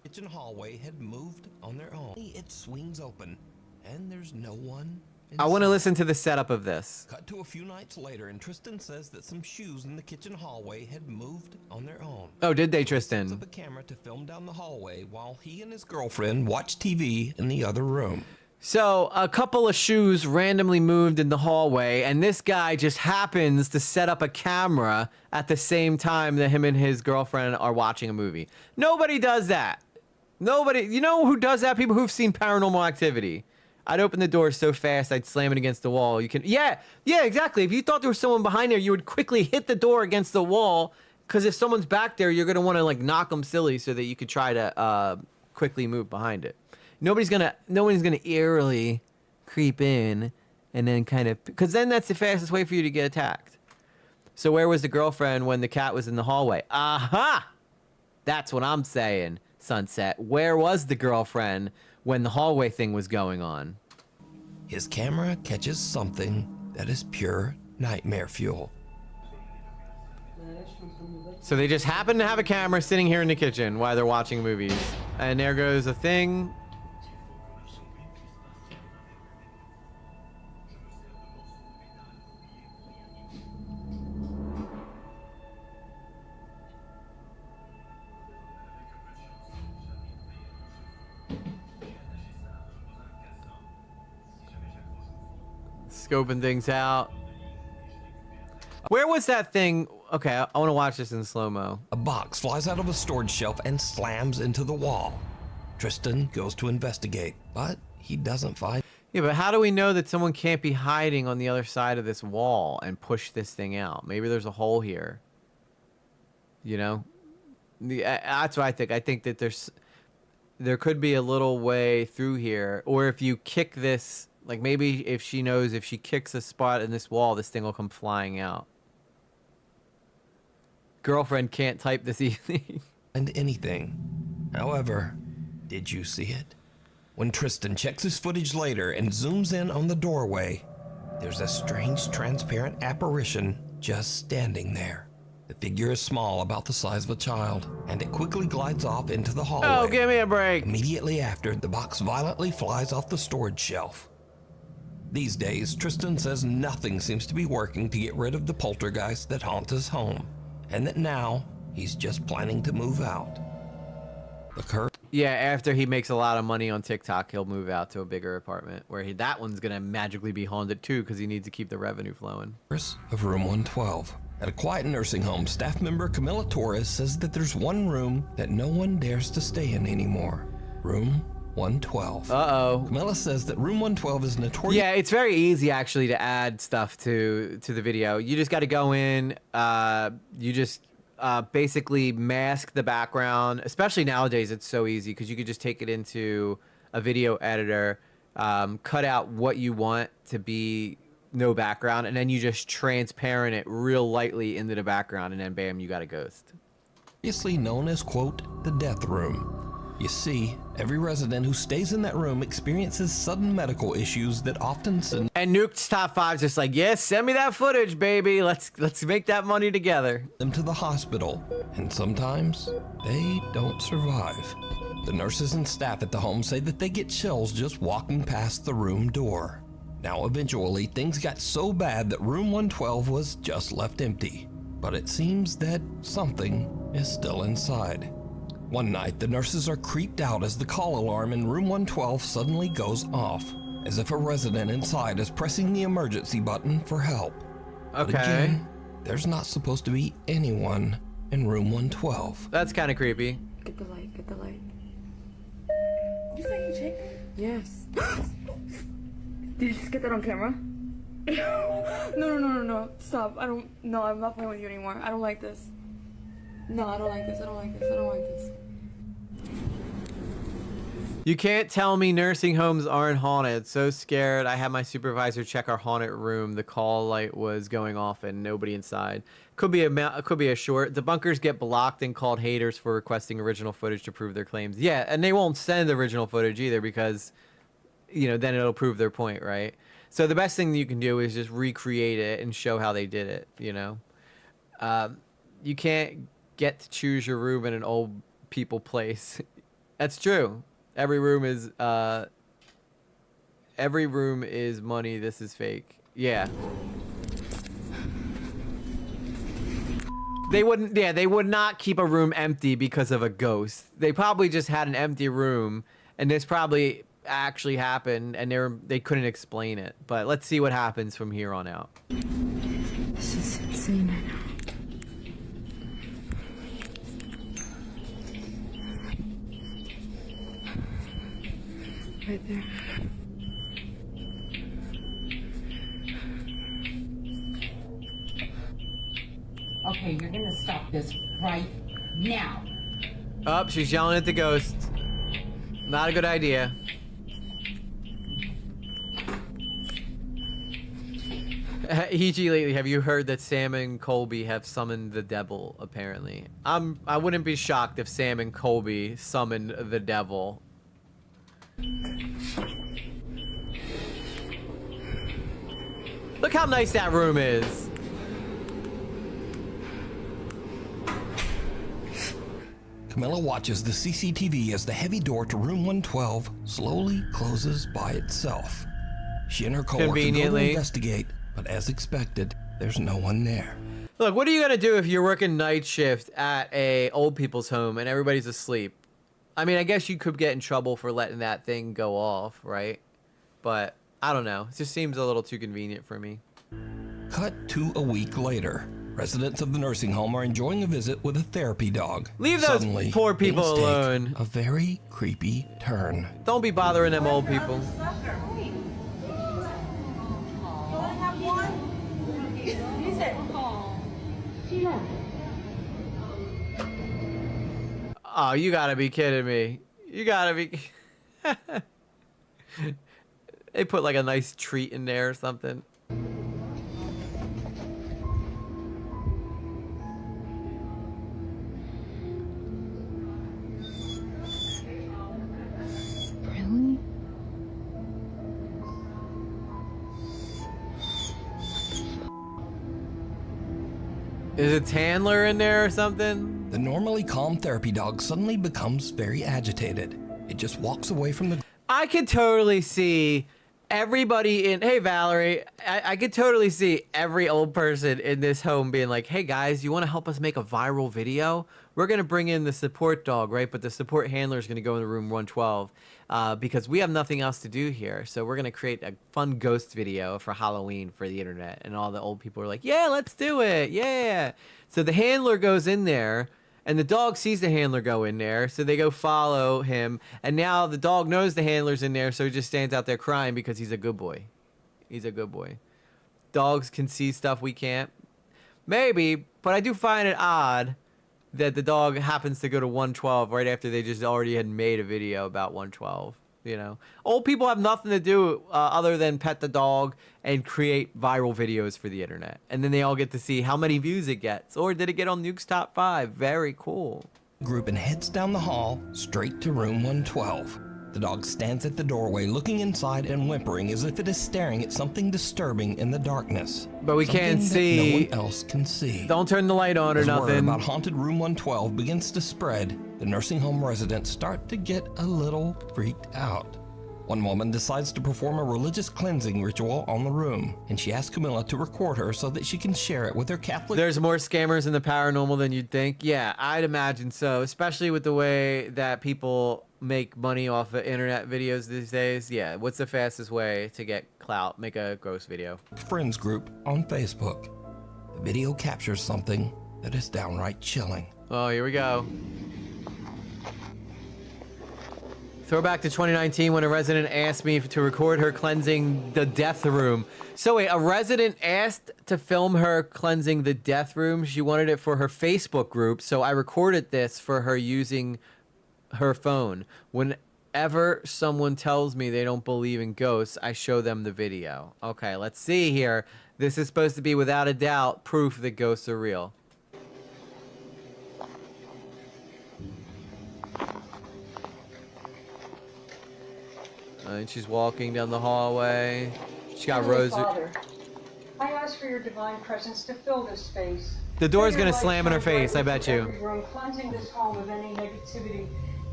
Kitchen hallway had moved on their own. It swings open, and there's no one inside. I want to listen to the setup of this. Cut to a few nights later, and Tristan says that some shoes in the kitchen hallway had moved on their own. Oh, did they, Tristan? He sets up a camera to film down the hallway while he and his girlfriend watch TV in the other room. So a couple of shoes randomly moved in the hallway, and this guy just happens to set up a camera at the same time that him and his girlfriend are watching a movie. Nobody does that. Nobody. You know who does that? People who've seen Paranormal Activity. I'd open the door so fast I'd slam it against the wall. You can, yeah, exactly. If you thought there was someone behind there, you would quickly hit the door against the wall, because if someone's back there, you're gonna want to like knock them silly so that you could try to quickly move behind it. Nobody's gonna eerily creep in and then kind of, because then that's the fastest way for you to get attacked. So where was the girlfriend when the cat was in the hallway? Aha! That's what I'm saying, Sunset. Where was the girlfriend when the hallway thing was going on? His camera catches something that is pure nightmare fuel. So they just happen to have a camera sitting here in the kitchen while they're watching movies. And there goes a thing. Scoping things out. Where was that thing? Okay, I want to watch this in slow-mo. A box flies out of a storage shelf and slams into the wall. Tristan goes to investigate, but he doesn't find. Yeah, but how do we know that someone can't be hiding on the other side of this wall and push this thing out? Maybe there's a hole here. You know? That's what I think. I think that there could be a little way through here. Or if you kick this, like maybe if she knows if she kicks a spot in this wall, this thing will come flying out. Girlfriend can't type this evening. And anything. However, did you see it? When Tristan checks his footage later and zooms in on the doorway, there's a strange transparent apparition just standing there. The figure is small, about the size of a child, and it quickly glides off into the hallway. Oh, give me a break. Immediately after, the box violently flies off the storage shelf. These days, Tristan says nothing seems to be working to get rid of the poltergeist that haunts his home, and that now he's just planning to move out. Yeah, after he makes a lot of money on TikTok, he'll move out to a bigger apartment where that one's gonna magically be haunted too, because he needs to keep the revenue flowing. Of room 112. At a quiet nursing home, staff member Camila Torres says that there's one room that no one dares to stay in anymore. Room 112. Uh-oh. Camila says that room 112 is notorious. Yeah, it's very easy actually to add stuff to the video. You just got to go in, you just basically mask the background. Especially nowadays, it's so easy because you could just take it into a video editor, cut out what you want to be no background, and then you just transparent it real lightly into the background, and then bam, you got a ghost. Previously known as, quote, the death room. You see, every resident who stays in that room experiences sudden medical issues that often send And Nuke's top 5's just like, yes, send me that footage, baby. Let's make that money together. them to the hospital, and sometimes they don't survive. The nurses and staff at the home say that they get chills just walking past the room door. Now, eventually, things got so bad that room 112 was just left empty. But it seems that something is still inside. One night, the nurses are creeped out as the call alarm in room 112 suddenly goes off, as if a resident inside is pressing the emergency button for help. But Okay. again, there's not supposed to be anyone in room 112. That's kind of creepy. Get the light, get the light. You say you checked? Yes. Did you just get that on camera? No. Stop. No, I'm not playing with you anymore. I don't like this. No, I don't like this. I don't like this. You can't tell me nursing homes aren't haunted. So scared. I had my supervisor check our haunted room. The call light was going off and nobody inside. Could be a short. Debunkers get blocked and called haters for requesting original footage to prove their claims. Yeah, and they won't send original footage either because, you know, then it'll prove their point, right? So the best thing you can do is just recreate it and show how they did it, you know? You can't get to choose your room in an old people place. That's true. Every room is money. This is fake. Yeah. They would not keep a room empty because of a ghost. They probably just had an empty room, and this probably actually happened, and they couldn't explain it. But let's see what happens from here on out. This is insane right now. Right there. Okay, you're gonna stop this right now. Oh, she's yelling at the ghost. Not a good idea. E.G. lately, have you heard that Sam and Colby have summoned the devil, apparently? I wouldn't be shocked if Sam and Colby summoned the devil. Look how nice that room is. Camilla watches the CCTV as the heavy door to room 112 slowly closes by itself. She and her coworker go to investigate, but as expected, there's no one there. Look, what are you gonna do if you're working night shift at a old people's home and everybody's asleep? I mean, I guess you could get in trouble for letting that thing go off, right? But I don't know. It just seems a little too convenient for me. Cut to a week later. Residents of the nursing home are enjoying a visit with a therapy dog. Leave those Suddenly, poor people things take alone. A very creepy turn. Don't be bothering them old people. Oh, you gotta be kidding me. You gotta be... They put like a nice treat in there or something. Really? Is a Handler in there or something? The normally calm therapy dog suddenly becomes very agitated. It just walks away from the... I could totally see everybody in... Hey, Valerie. I could totally see every old person in this home being like, hey, guys, you want to help us make a viral video? We're going to bring in the support dog, right? But the support handler is going to go into room 112 because we have nothing else to do here. So we're going to create a fun ghost video for Halloween for the internet. And all the old people are like, yeah, let's do it. Yeah. So the handler goes in there. And the dog sees the handler go in there, so they go follow him. And now the dog knows the handler's in there, so he just stands out there crying because he's a good boy. He's a good boy. Dogs can see stuff we can't. Maybe, but I do find it odd that the dog happens to go to 112 right after they just already had made a video about 112. You know, old people have nothing to do other than pet the dog and create viral videos for the internet. And then they all get to see how many views it gets. Or did it get on Nuke's Top 5? Very cool. Group and heads down the hall, straight to room 112. The dog stands at the doorway looking inside and whimpering as if it is staring at something disturbing in the darkness. But we can't see. Something that no one else can see. Don't turn the light on or As word nothing. about haunted room 112 begins to spread, the nursing home residents start to get a little freaked out. One woman decides to perform a religious cleansing ritual on the room, and she asks Camilla to record her so that she can share it with her Catholic... There's more scammers in the paranormal than you'd think. Yeah, I'd imagine so, especially with the way that people make money off of internet videos these days. Yeah, what's the fastest way to get clout? Make a ghost video. Friends group on Facebook. The video captures something that is downright chilling. Oh, here we go. Throwback to 2019 when a resident asked me to record her cleansing the death room. So wait, a resident asked to film her cleansing the death room. She wanted it for her Facebook group, so I recorded this for her using her phone. Whenever someone tells me they don't believe in ghosts, I show them the video. Okay, let's see here. This is supposed to be, without a doubt, proof that ghosts are real. And she's walking down the hallway. She got Heavenly Rose. Father, I ask for your divine presence to fill this space. The door's May your gonna light slam in her shine face, I brightly bet through you. every room, cleansing this home of any negativity,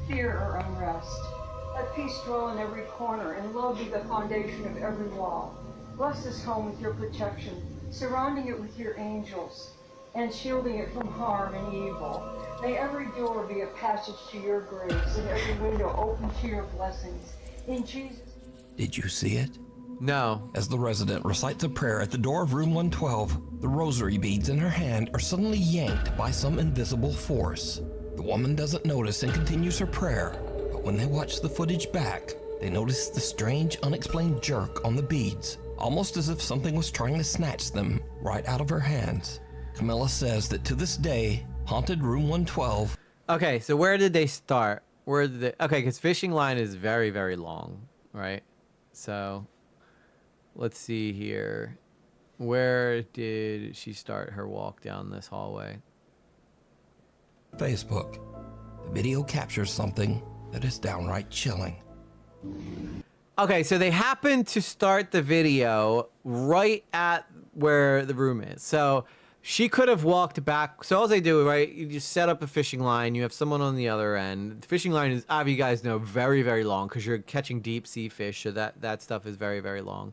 fear, or unrest. Let peace dwell in every corner, and love be the foundation of every wall. Bless this home with your protection, surrounding it with your angels, and shielding it from harm and evil. May every door be a passage to your grace, and every window open to your blessings. In Jesus. Did you see it? No. As the resident recites a prayer at the door of room 112, the rosary beads in her hand are suddenly yanked by some invisible force. The woman doesn't notice and continues her prayer, but when they watch the footage back, they notice the strange, unexplained jerk on the beads, almost as if something was trying to snatch them right out of her hands. Camilla says that to this day, haunted room 112... Okay, so where did they start? Where did they... Okay, because fishing line is very, very long, right? So, let's see here. Where did she start her walk down this hallway? Facebook. The video captures something that is downright chilling. Okay, so they happened to start the video right at where the room is. So she could have walked back. So all they do, right, you just set up a fishing line. You have someone on the other end. The fishing line is, you guys know, very, very long because you're catching deep sea fish. So that stuff is very, very long.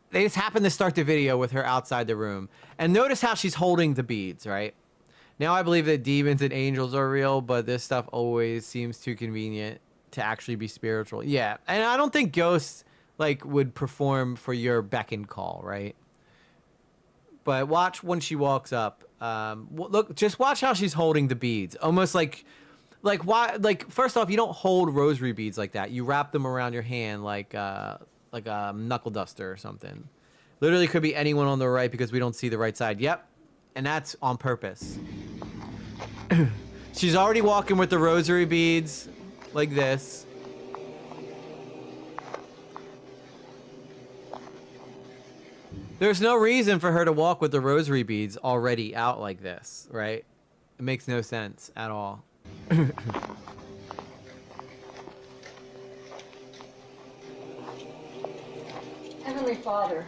They just happened to start the video with her outside the room. And notice how she's holding the beads, right? Now I believe that demons and angels are real, but this stuff always seems too convenient to actually be spiritual. Yeah, and I don't think ghosts, like, would perform for your beck and call, right? But watch when she walks up. Look, just watch how she's holding the beads. Almost like why? Like, first off, you don't hold rosary beads like that. You wrap them around your hand like a knuckle duster or something. Literally could be anyone on the right because we don't see the right side. Yep, and that's on purpose. She's already walking with the rosary beads like this. There's no reason for her to walk with the rosary beads already out like this, right? It makes no sense at all. Heavenly Father,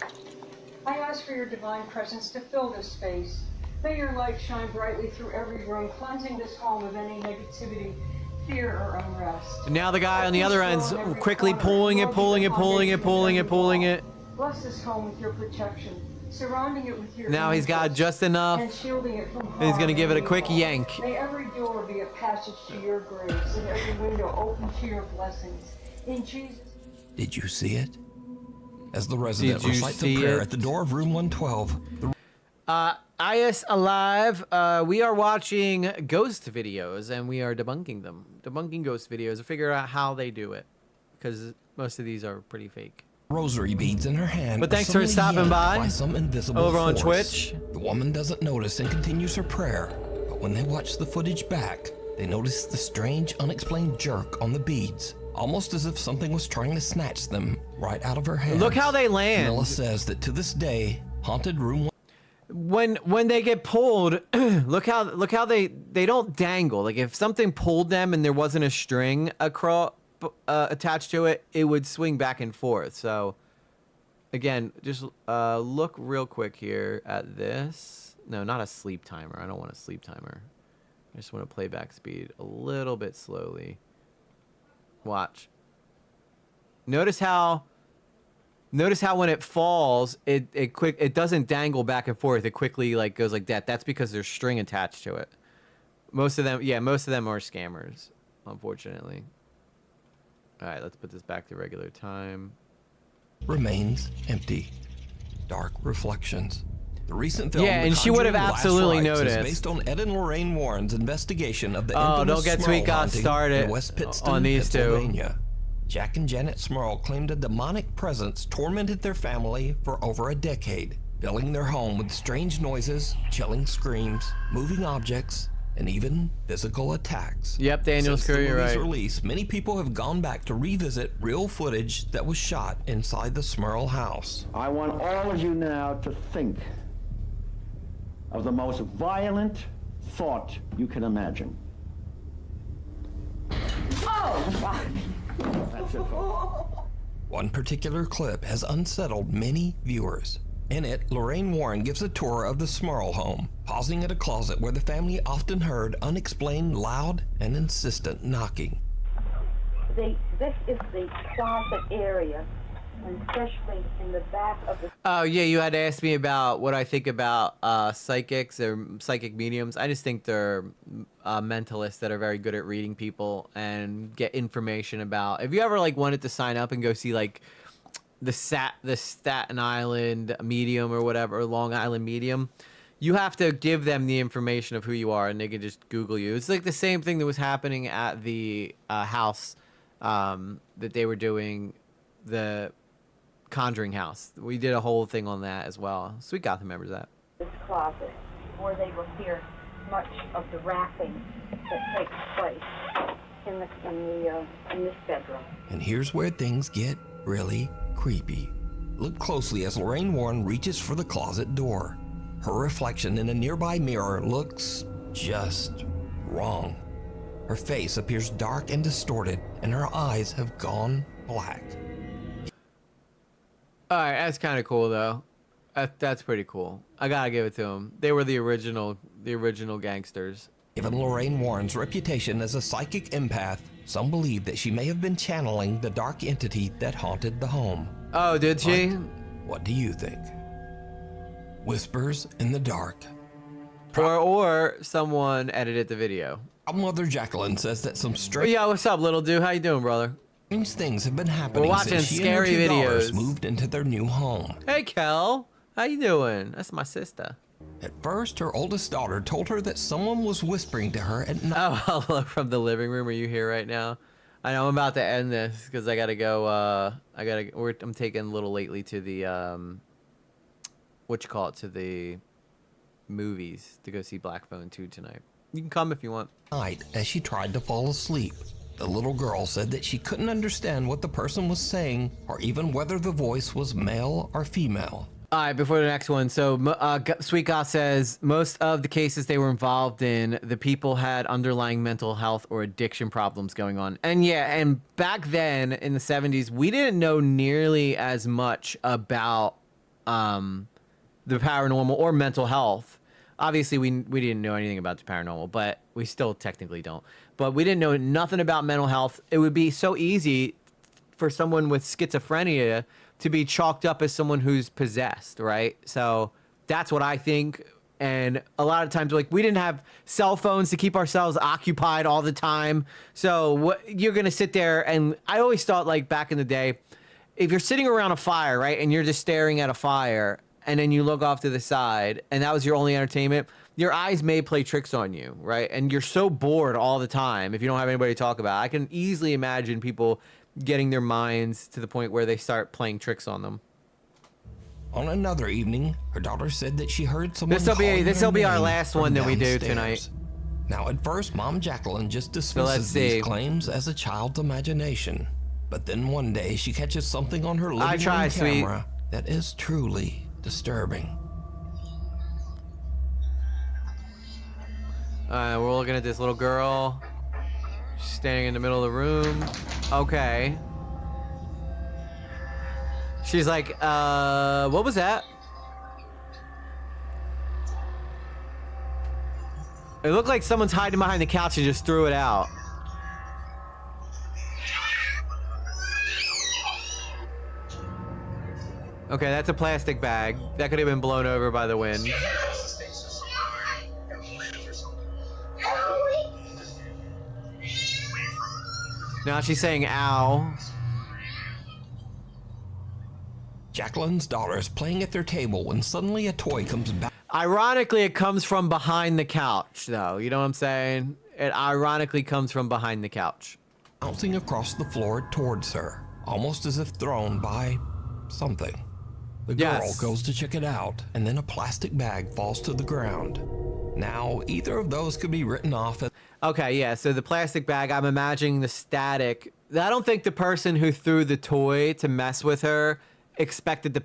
I ask for your divine presence to fill this space. May your light shine brightly through every room, cleansing this home of any negativity, fear, or unrest. And now the guy on the other end's quickly pulling it. Bless this home with your protection, surrounding it with your Now he's got just enough. and shielding it from harm. And he's gonna give it a and quick evil. yank. May every door be a passage to your grace, and every window open to your blessings. In Jesus. Did you see it? As the resident Did you recites see a prayer it? at the door of room 112, IS Alive, we are watching ghost videos and we are debunking them. Debunking ghost videos to figure out how they do it. Because most of these are pretty fake. rosary beads in her hand. But are thanks for suddenly stopping yanked by some invisible over on force. Twitch. The woman doesn't notice and continues her prayer. But But when they watched the footage back, they noticed the strange, unexplained jerk on the beads, almost as if something was trying to snatch them right out of her hands. Look how they land. Camilla says that to this day, haunted room. When they get pulled, look how they don't dangle. Like if something pulled them and there wasn't a string across attached to it, it would swing back and forth. So again, just look real quick here at this. No, not a sleep timer. I don't want a sleep timer. I just want to playback speed a little bit slowly. Watch. Notice how when it falls, it doesn't dangle back and forth. It quickly like goes like that. That's because there's string attached to it. Most of them are scammers, unfortunately. All right, let's put this back to regular time. Remains empty. Dark reflections. The recent film, yeah, The and she would have Conjuring Last absolutely Rites, noticed. is based on Ed and Lorraine Warren's investigation of the Oh, infamous don't get Smurl Sweet God haunting started in West Pittston, on these two. Pennsylvania. Jack and Janet Smurl claimed a demonic presence tormented their family for over a decade, filling their home with strange noises, chilling screams, moving objects, and even physical attacks. Yep, Daniel, Since the you're movie's right. release, many people have gone back to revisit real footage that was shot inside the Smurl house. I want all of you now to think of the most violent thought you can imagine. Oh! That's it, folks. One particular clip has unsettled many viewers. In it, Lorraine Warren gives a tour of the Smurl home, pausing at a closet where the family often heard unexplained loud and insistent knocking. This is the closet area, and especially in the back of the... Oh yeah, you had to ask me about what I think about psychics or psychic mediums. I just think they're mentalists that are very good at reading people and get information about. If you ever like wanted to sign up and go see like the Staten Island medium or whatever, or Long Island medium, you have to give them the information of who you are, and they can just Google you. It's like the same thing that was happening at the house that they were doing, the Conjuring house. We did a whole thing on that as well. Sweet Gotham remembers that. This closet, where they will hear much of the rapping that takes place in this bedroom. And here's where things get really creepy. Look closely as Lorraine Warren reaches for the closet door. Her reflection in a nearby mirror looks just wrong. Her face appears dark and distorted, and her eyes have gone black. All right, that's kind of cool though. That's pretty cool. I gotta give it to them. They were the original gangsters. Given Lorraine Warren's reputation as a psychic empath, some believe that she may have been channeling the dark entity that haunted the home. Oh, did she? But what do you think? Whispers in the dark. Or someone edited the video. Our mother Jacqueline says that some strange... Yeah, what's up, little dude? How you doing, brother? Strange things have been happening We're watching since she scary and her two daughters videos. moved into their new home. Hey, Kel. How you doing? That's my sister. At first, her oldest daughter told her that someone was whispering to her at night. Oh, hello from the living room. Are you here right now? I know I'm about to end this because I gotta go. I'm taking a little lately to the to the movies to go see Black Phone 2 tonight. You can come if you want. Night, as she tried to fall asleep, the little girl said that she couldn't understand what the person was saying or even whether the voice was male or female. All right, before the next one. So, Sweet Goth says most of the cases they were involved in, the people had underlying mental health or addiction problems going on. And yeah, and back then in the 70s, we didn't know nearly as much about the paranormal or mental health. Obviously, we didn't know anything about the paranormal, but we still technically don't. But we didn't know nothing about mental health. It would be so easy for someone with schizophrenia to be chalked up as someone who's possessed, right? So that's what I think. And a lot of times, like, we didn't have cell phones to keep ourselves occupied all the time. So what you're gonna sit there, and I always thought, like, back in the day, if you're sitting around a fire, right, and you're just staring at a fire, and then you look off to the side, and that was your only entertainment, your eyes may play tricks on you, right? And you're so bored all the time if you don't have anybody to talk about. I can easily imagine people getting their minds to the point where they start playing tricks on them. On another evening, her daughter said that she heard someone This'll be our name last from one that we do downstairs. tonight. Now, at first, Mom Jacqueline just let's dismisses see. these claims as a child's imagination. But then one day, she catches something on her living room camera that is truly disturbing. We're looking at this little girl. She's standing in the middle of the room. Okay. She's like, what was that? It looked like someone's hiding behind the couch and just threw it out. Okay, that's a plastic bag. That could have been blown over by the wind. Now she's saying ow. Jacqueline's daughter is playing at their table when suddenly a toy comes back. Ironically, it comes from behind the couch, though. You know what I'm saying? It ironically comes from behind the couch. Bouncing across the floor towards her, almost as if thrown by something. The girl goes to check it out, and then a plastic bag falls to the ground. Now, either of those could be written off as... Okay, yeah, so the plastic bag, I'm imagining the static. I don't think the person who threw the toy to mess with her expected the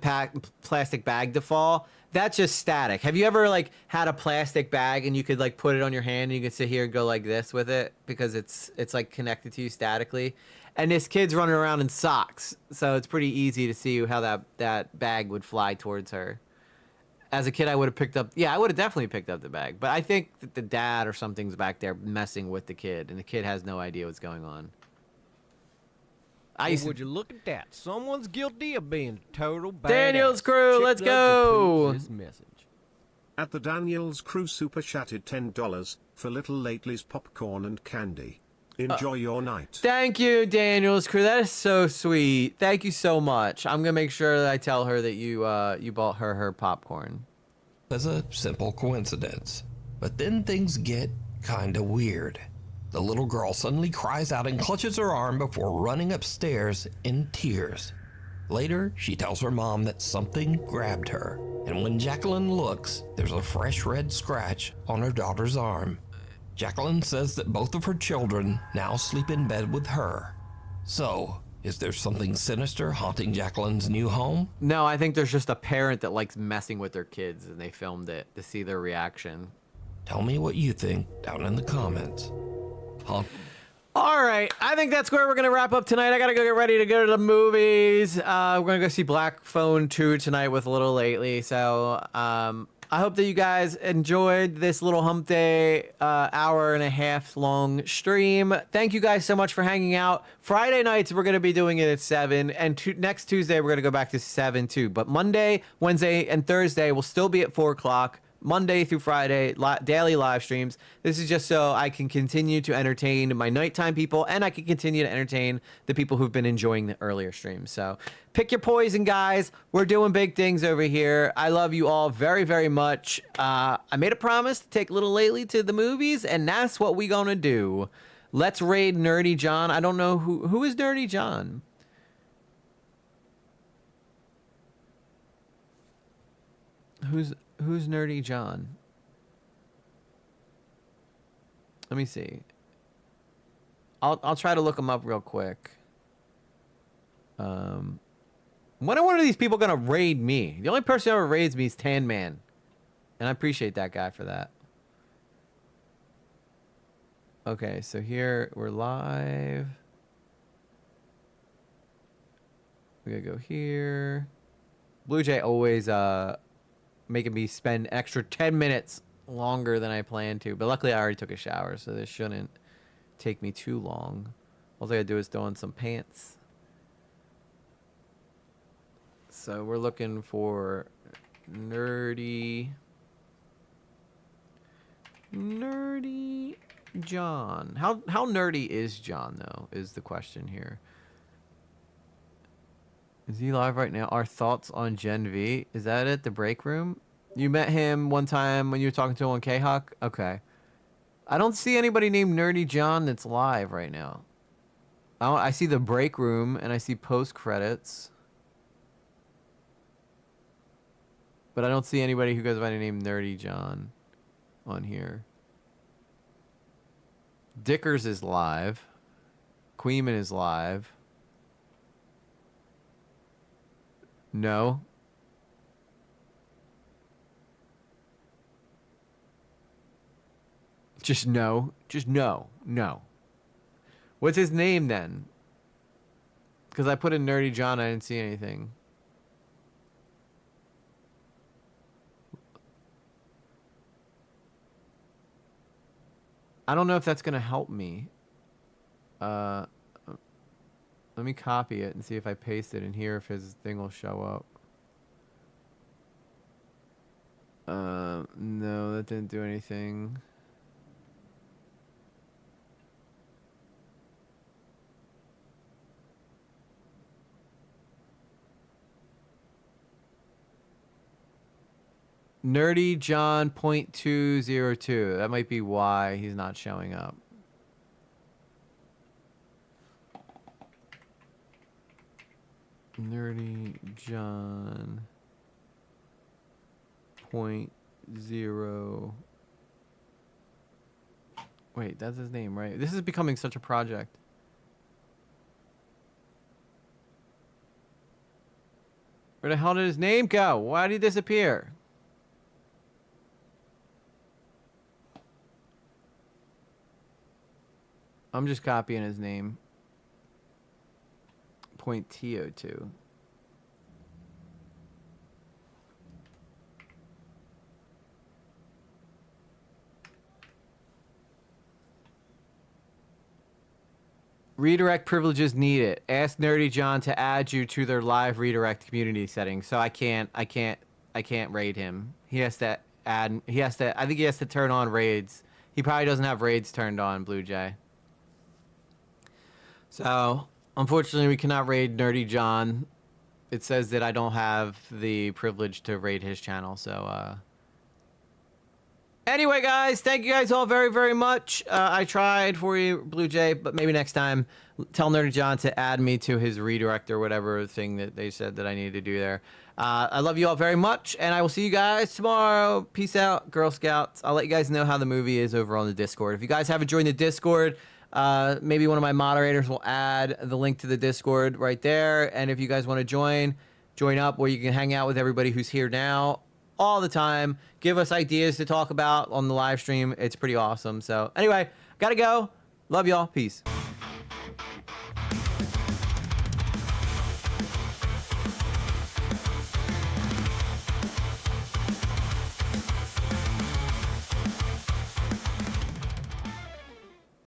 plastic bag to fall. That's just static. Have you ever like had a plastic bag and you could like put it on your hand and you could sit here and go like this with it because it's like connected to you statically? And this kid's running around in socks, so it's pretty easy to see how that bag would fly towards her. As a kid, I would have picked up, I would have definitely picked up the bag. But I think that the dad or something's back there messing with the kid, and the kid has no idea what's going on. Would you look at that? Someone's guilty of being a total badass. Daniel's crew, Chick let's Dubs go. approves this message. At the Daniels crew super chatted $10 for Little Lately's popcorn and candy. Enjoy your night. Thank you, Daniel's crew. That is so sweet. Thank you so much. I'm gonna make sure that I tell her that you bought her popcorn. As a simple coincidence. But then things get kinda weird. The little girl suddenly cries out and clutches her arm before running upstairs in tears. Later, she tells her mom that something grabbed her, and when Jacqueline looks, there's a fresh red scratch on her daughter's arm. Jacqueline says that both of her children now sleep in bed with her. So, is there something sinister haunting Jacqueline's new home? No, I think there's just a parent that likes messing with their kids and they filmed it to see their reaction. Tell me what you think down in the comments. All right, I think that's where we're gonna wrap up tonight. I gotta go get ready to go to the movies. We're gonna go see Black Phone 2 tonight with Little Lately. So I hope that you guys enjoyed this little Hump Day hour and a half long stream. Thank you guys so much for hanging out. Friday nights we're gonna be doing it at 7, and next Tuesday we're gonna go back to 7 too. But Monday, Wednesday, and Thursday will still be at 4 o'clock. Monday through Friday, daily live streams. This is just so I can continue to entertain my nighttime people, and I can continue to entertain the people who've been enjoying the earlier streams. So pick your poison, guys. We're doing big things over here. I love you all very, very much. I made a promise to take Little Lately to the movies, and that's what we gonna do. Let's raid Nerdy John. I don't know who is Nerdy John. Who's Nerdy John? Let me see. I'll try to look him up real quick. When are one of these people gonna raid me? The only person who ever raids me is Tan Man, and I appreciate that guy for that. Okay, so here we're live. We gotta go here. Blue Jay always making me spend an extra 10 minutes longer than I planned to. But luckily I already took a shower, so this shouldn't take me too long. All I gotta do is throw on some pants. So we're looking for Nerdy John. How nerdy is John, though, is the question here. Is he live right now? Our thoughts on Gen V. Is that it? The break room? You met him one time when you were talking to him on K-Hawk? Okay. I don't see anybody named Nerdy John that's live right now. I see the break room and I see post credits. But I don't see anybody who goes by the name Nerdy John on here. Dickers is live. Queeman is live. No. Just no. Just no. No. What's his name then? Because I put in Nerdy John, I didn't see anything. I don't know if that's going to help me. Let me copy it and see if I paste it in here, if his thing will show up. No, that didn't do anything. Nerdy John .202. That might be why he's not showing up. Nerdy John .0. Wait, that's his name, right? This is becoming such a project. Where the hell did his name go? Why did he disappear? I'm just copying his name. .to02. Redirect privileges needed. Ask Nerdy John to add you to their live redirect community settings. So I can't raid him. He has to add. I think he has to turn on raids. He probably doesn't have raids turned on, Blue Jay. So, unfortunately, we cannot raid Nerdy John. It says that I don't have the privilege to raid his channel, so, Anyway, guys, thank you guys all very, very much. I tried for you, Blue Jay, but maybe next time, tell Nerdy John to add me to his redirect or whatever thing that they said that I needed to do there. I love you all very much, and I will see you guys tomorrow. Peace out, Girl Scouts. I'll let you guys know how the movie is over on the Discord. If you guys haven't joined the Discord, maybe one of my moderators will add the link to the Discord right there. And if you guys want to join up where you can hang out with everybody who's here now all the time. Give us ideas to talk about on the live stream. It's pretty awesome. So anyway, gotta go. Love y'all. Peace.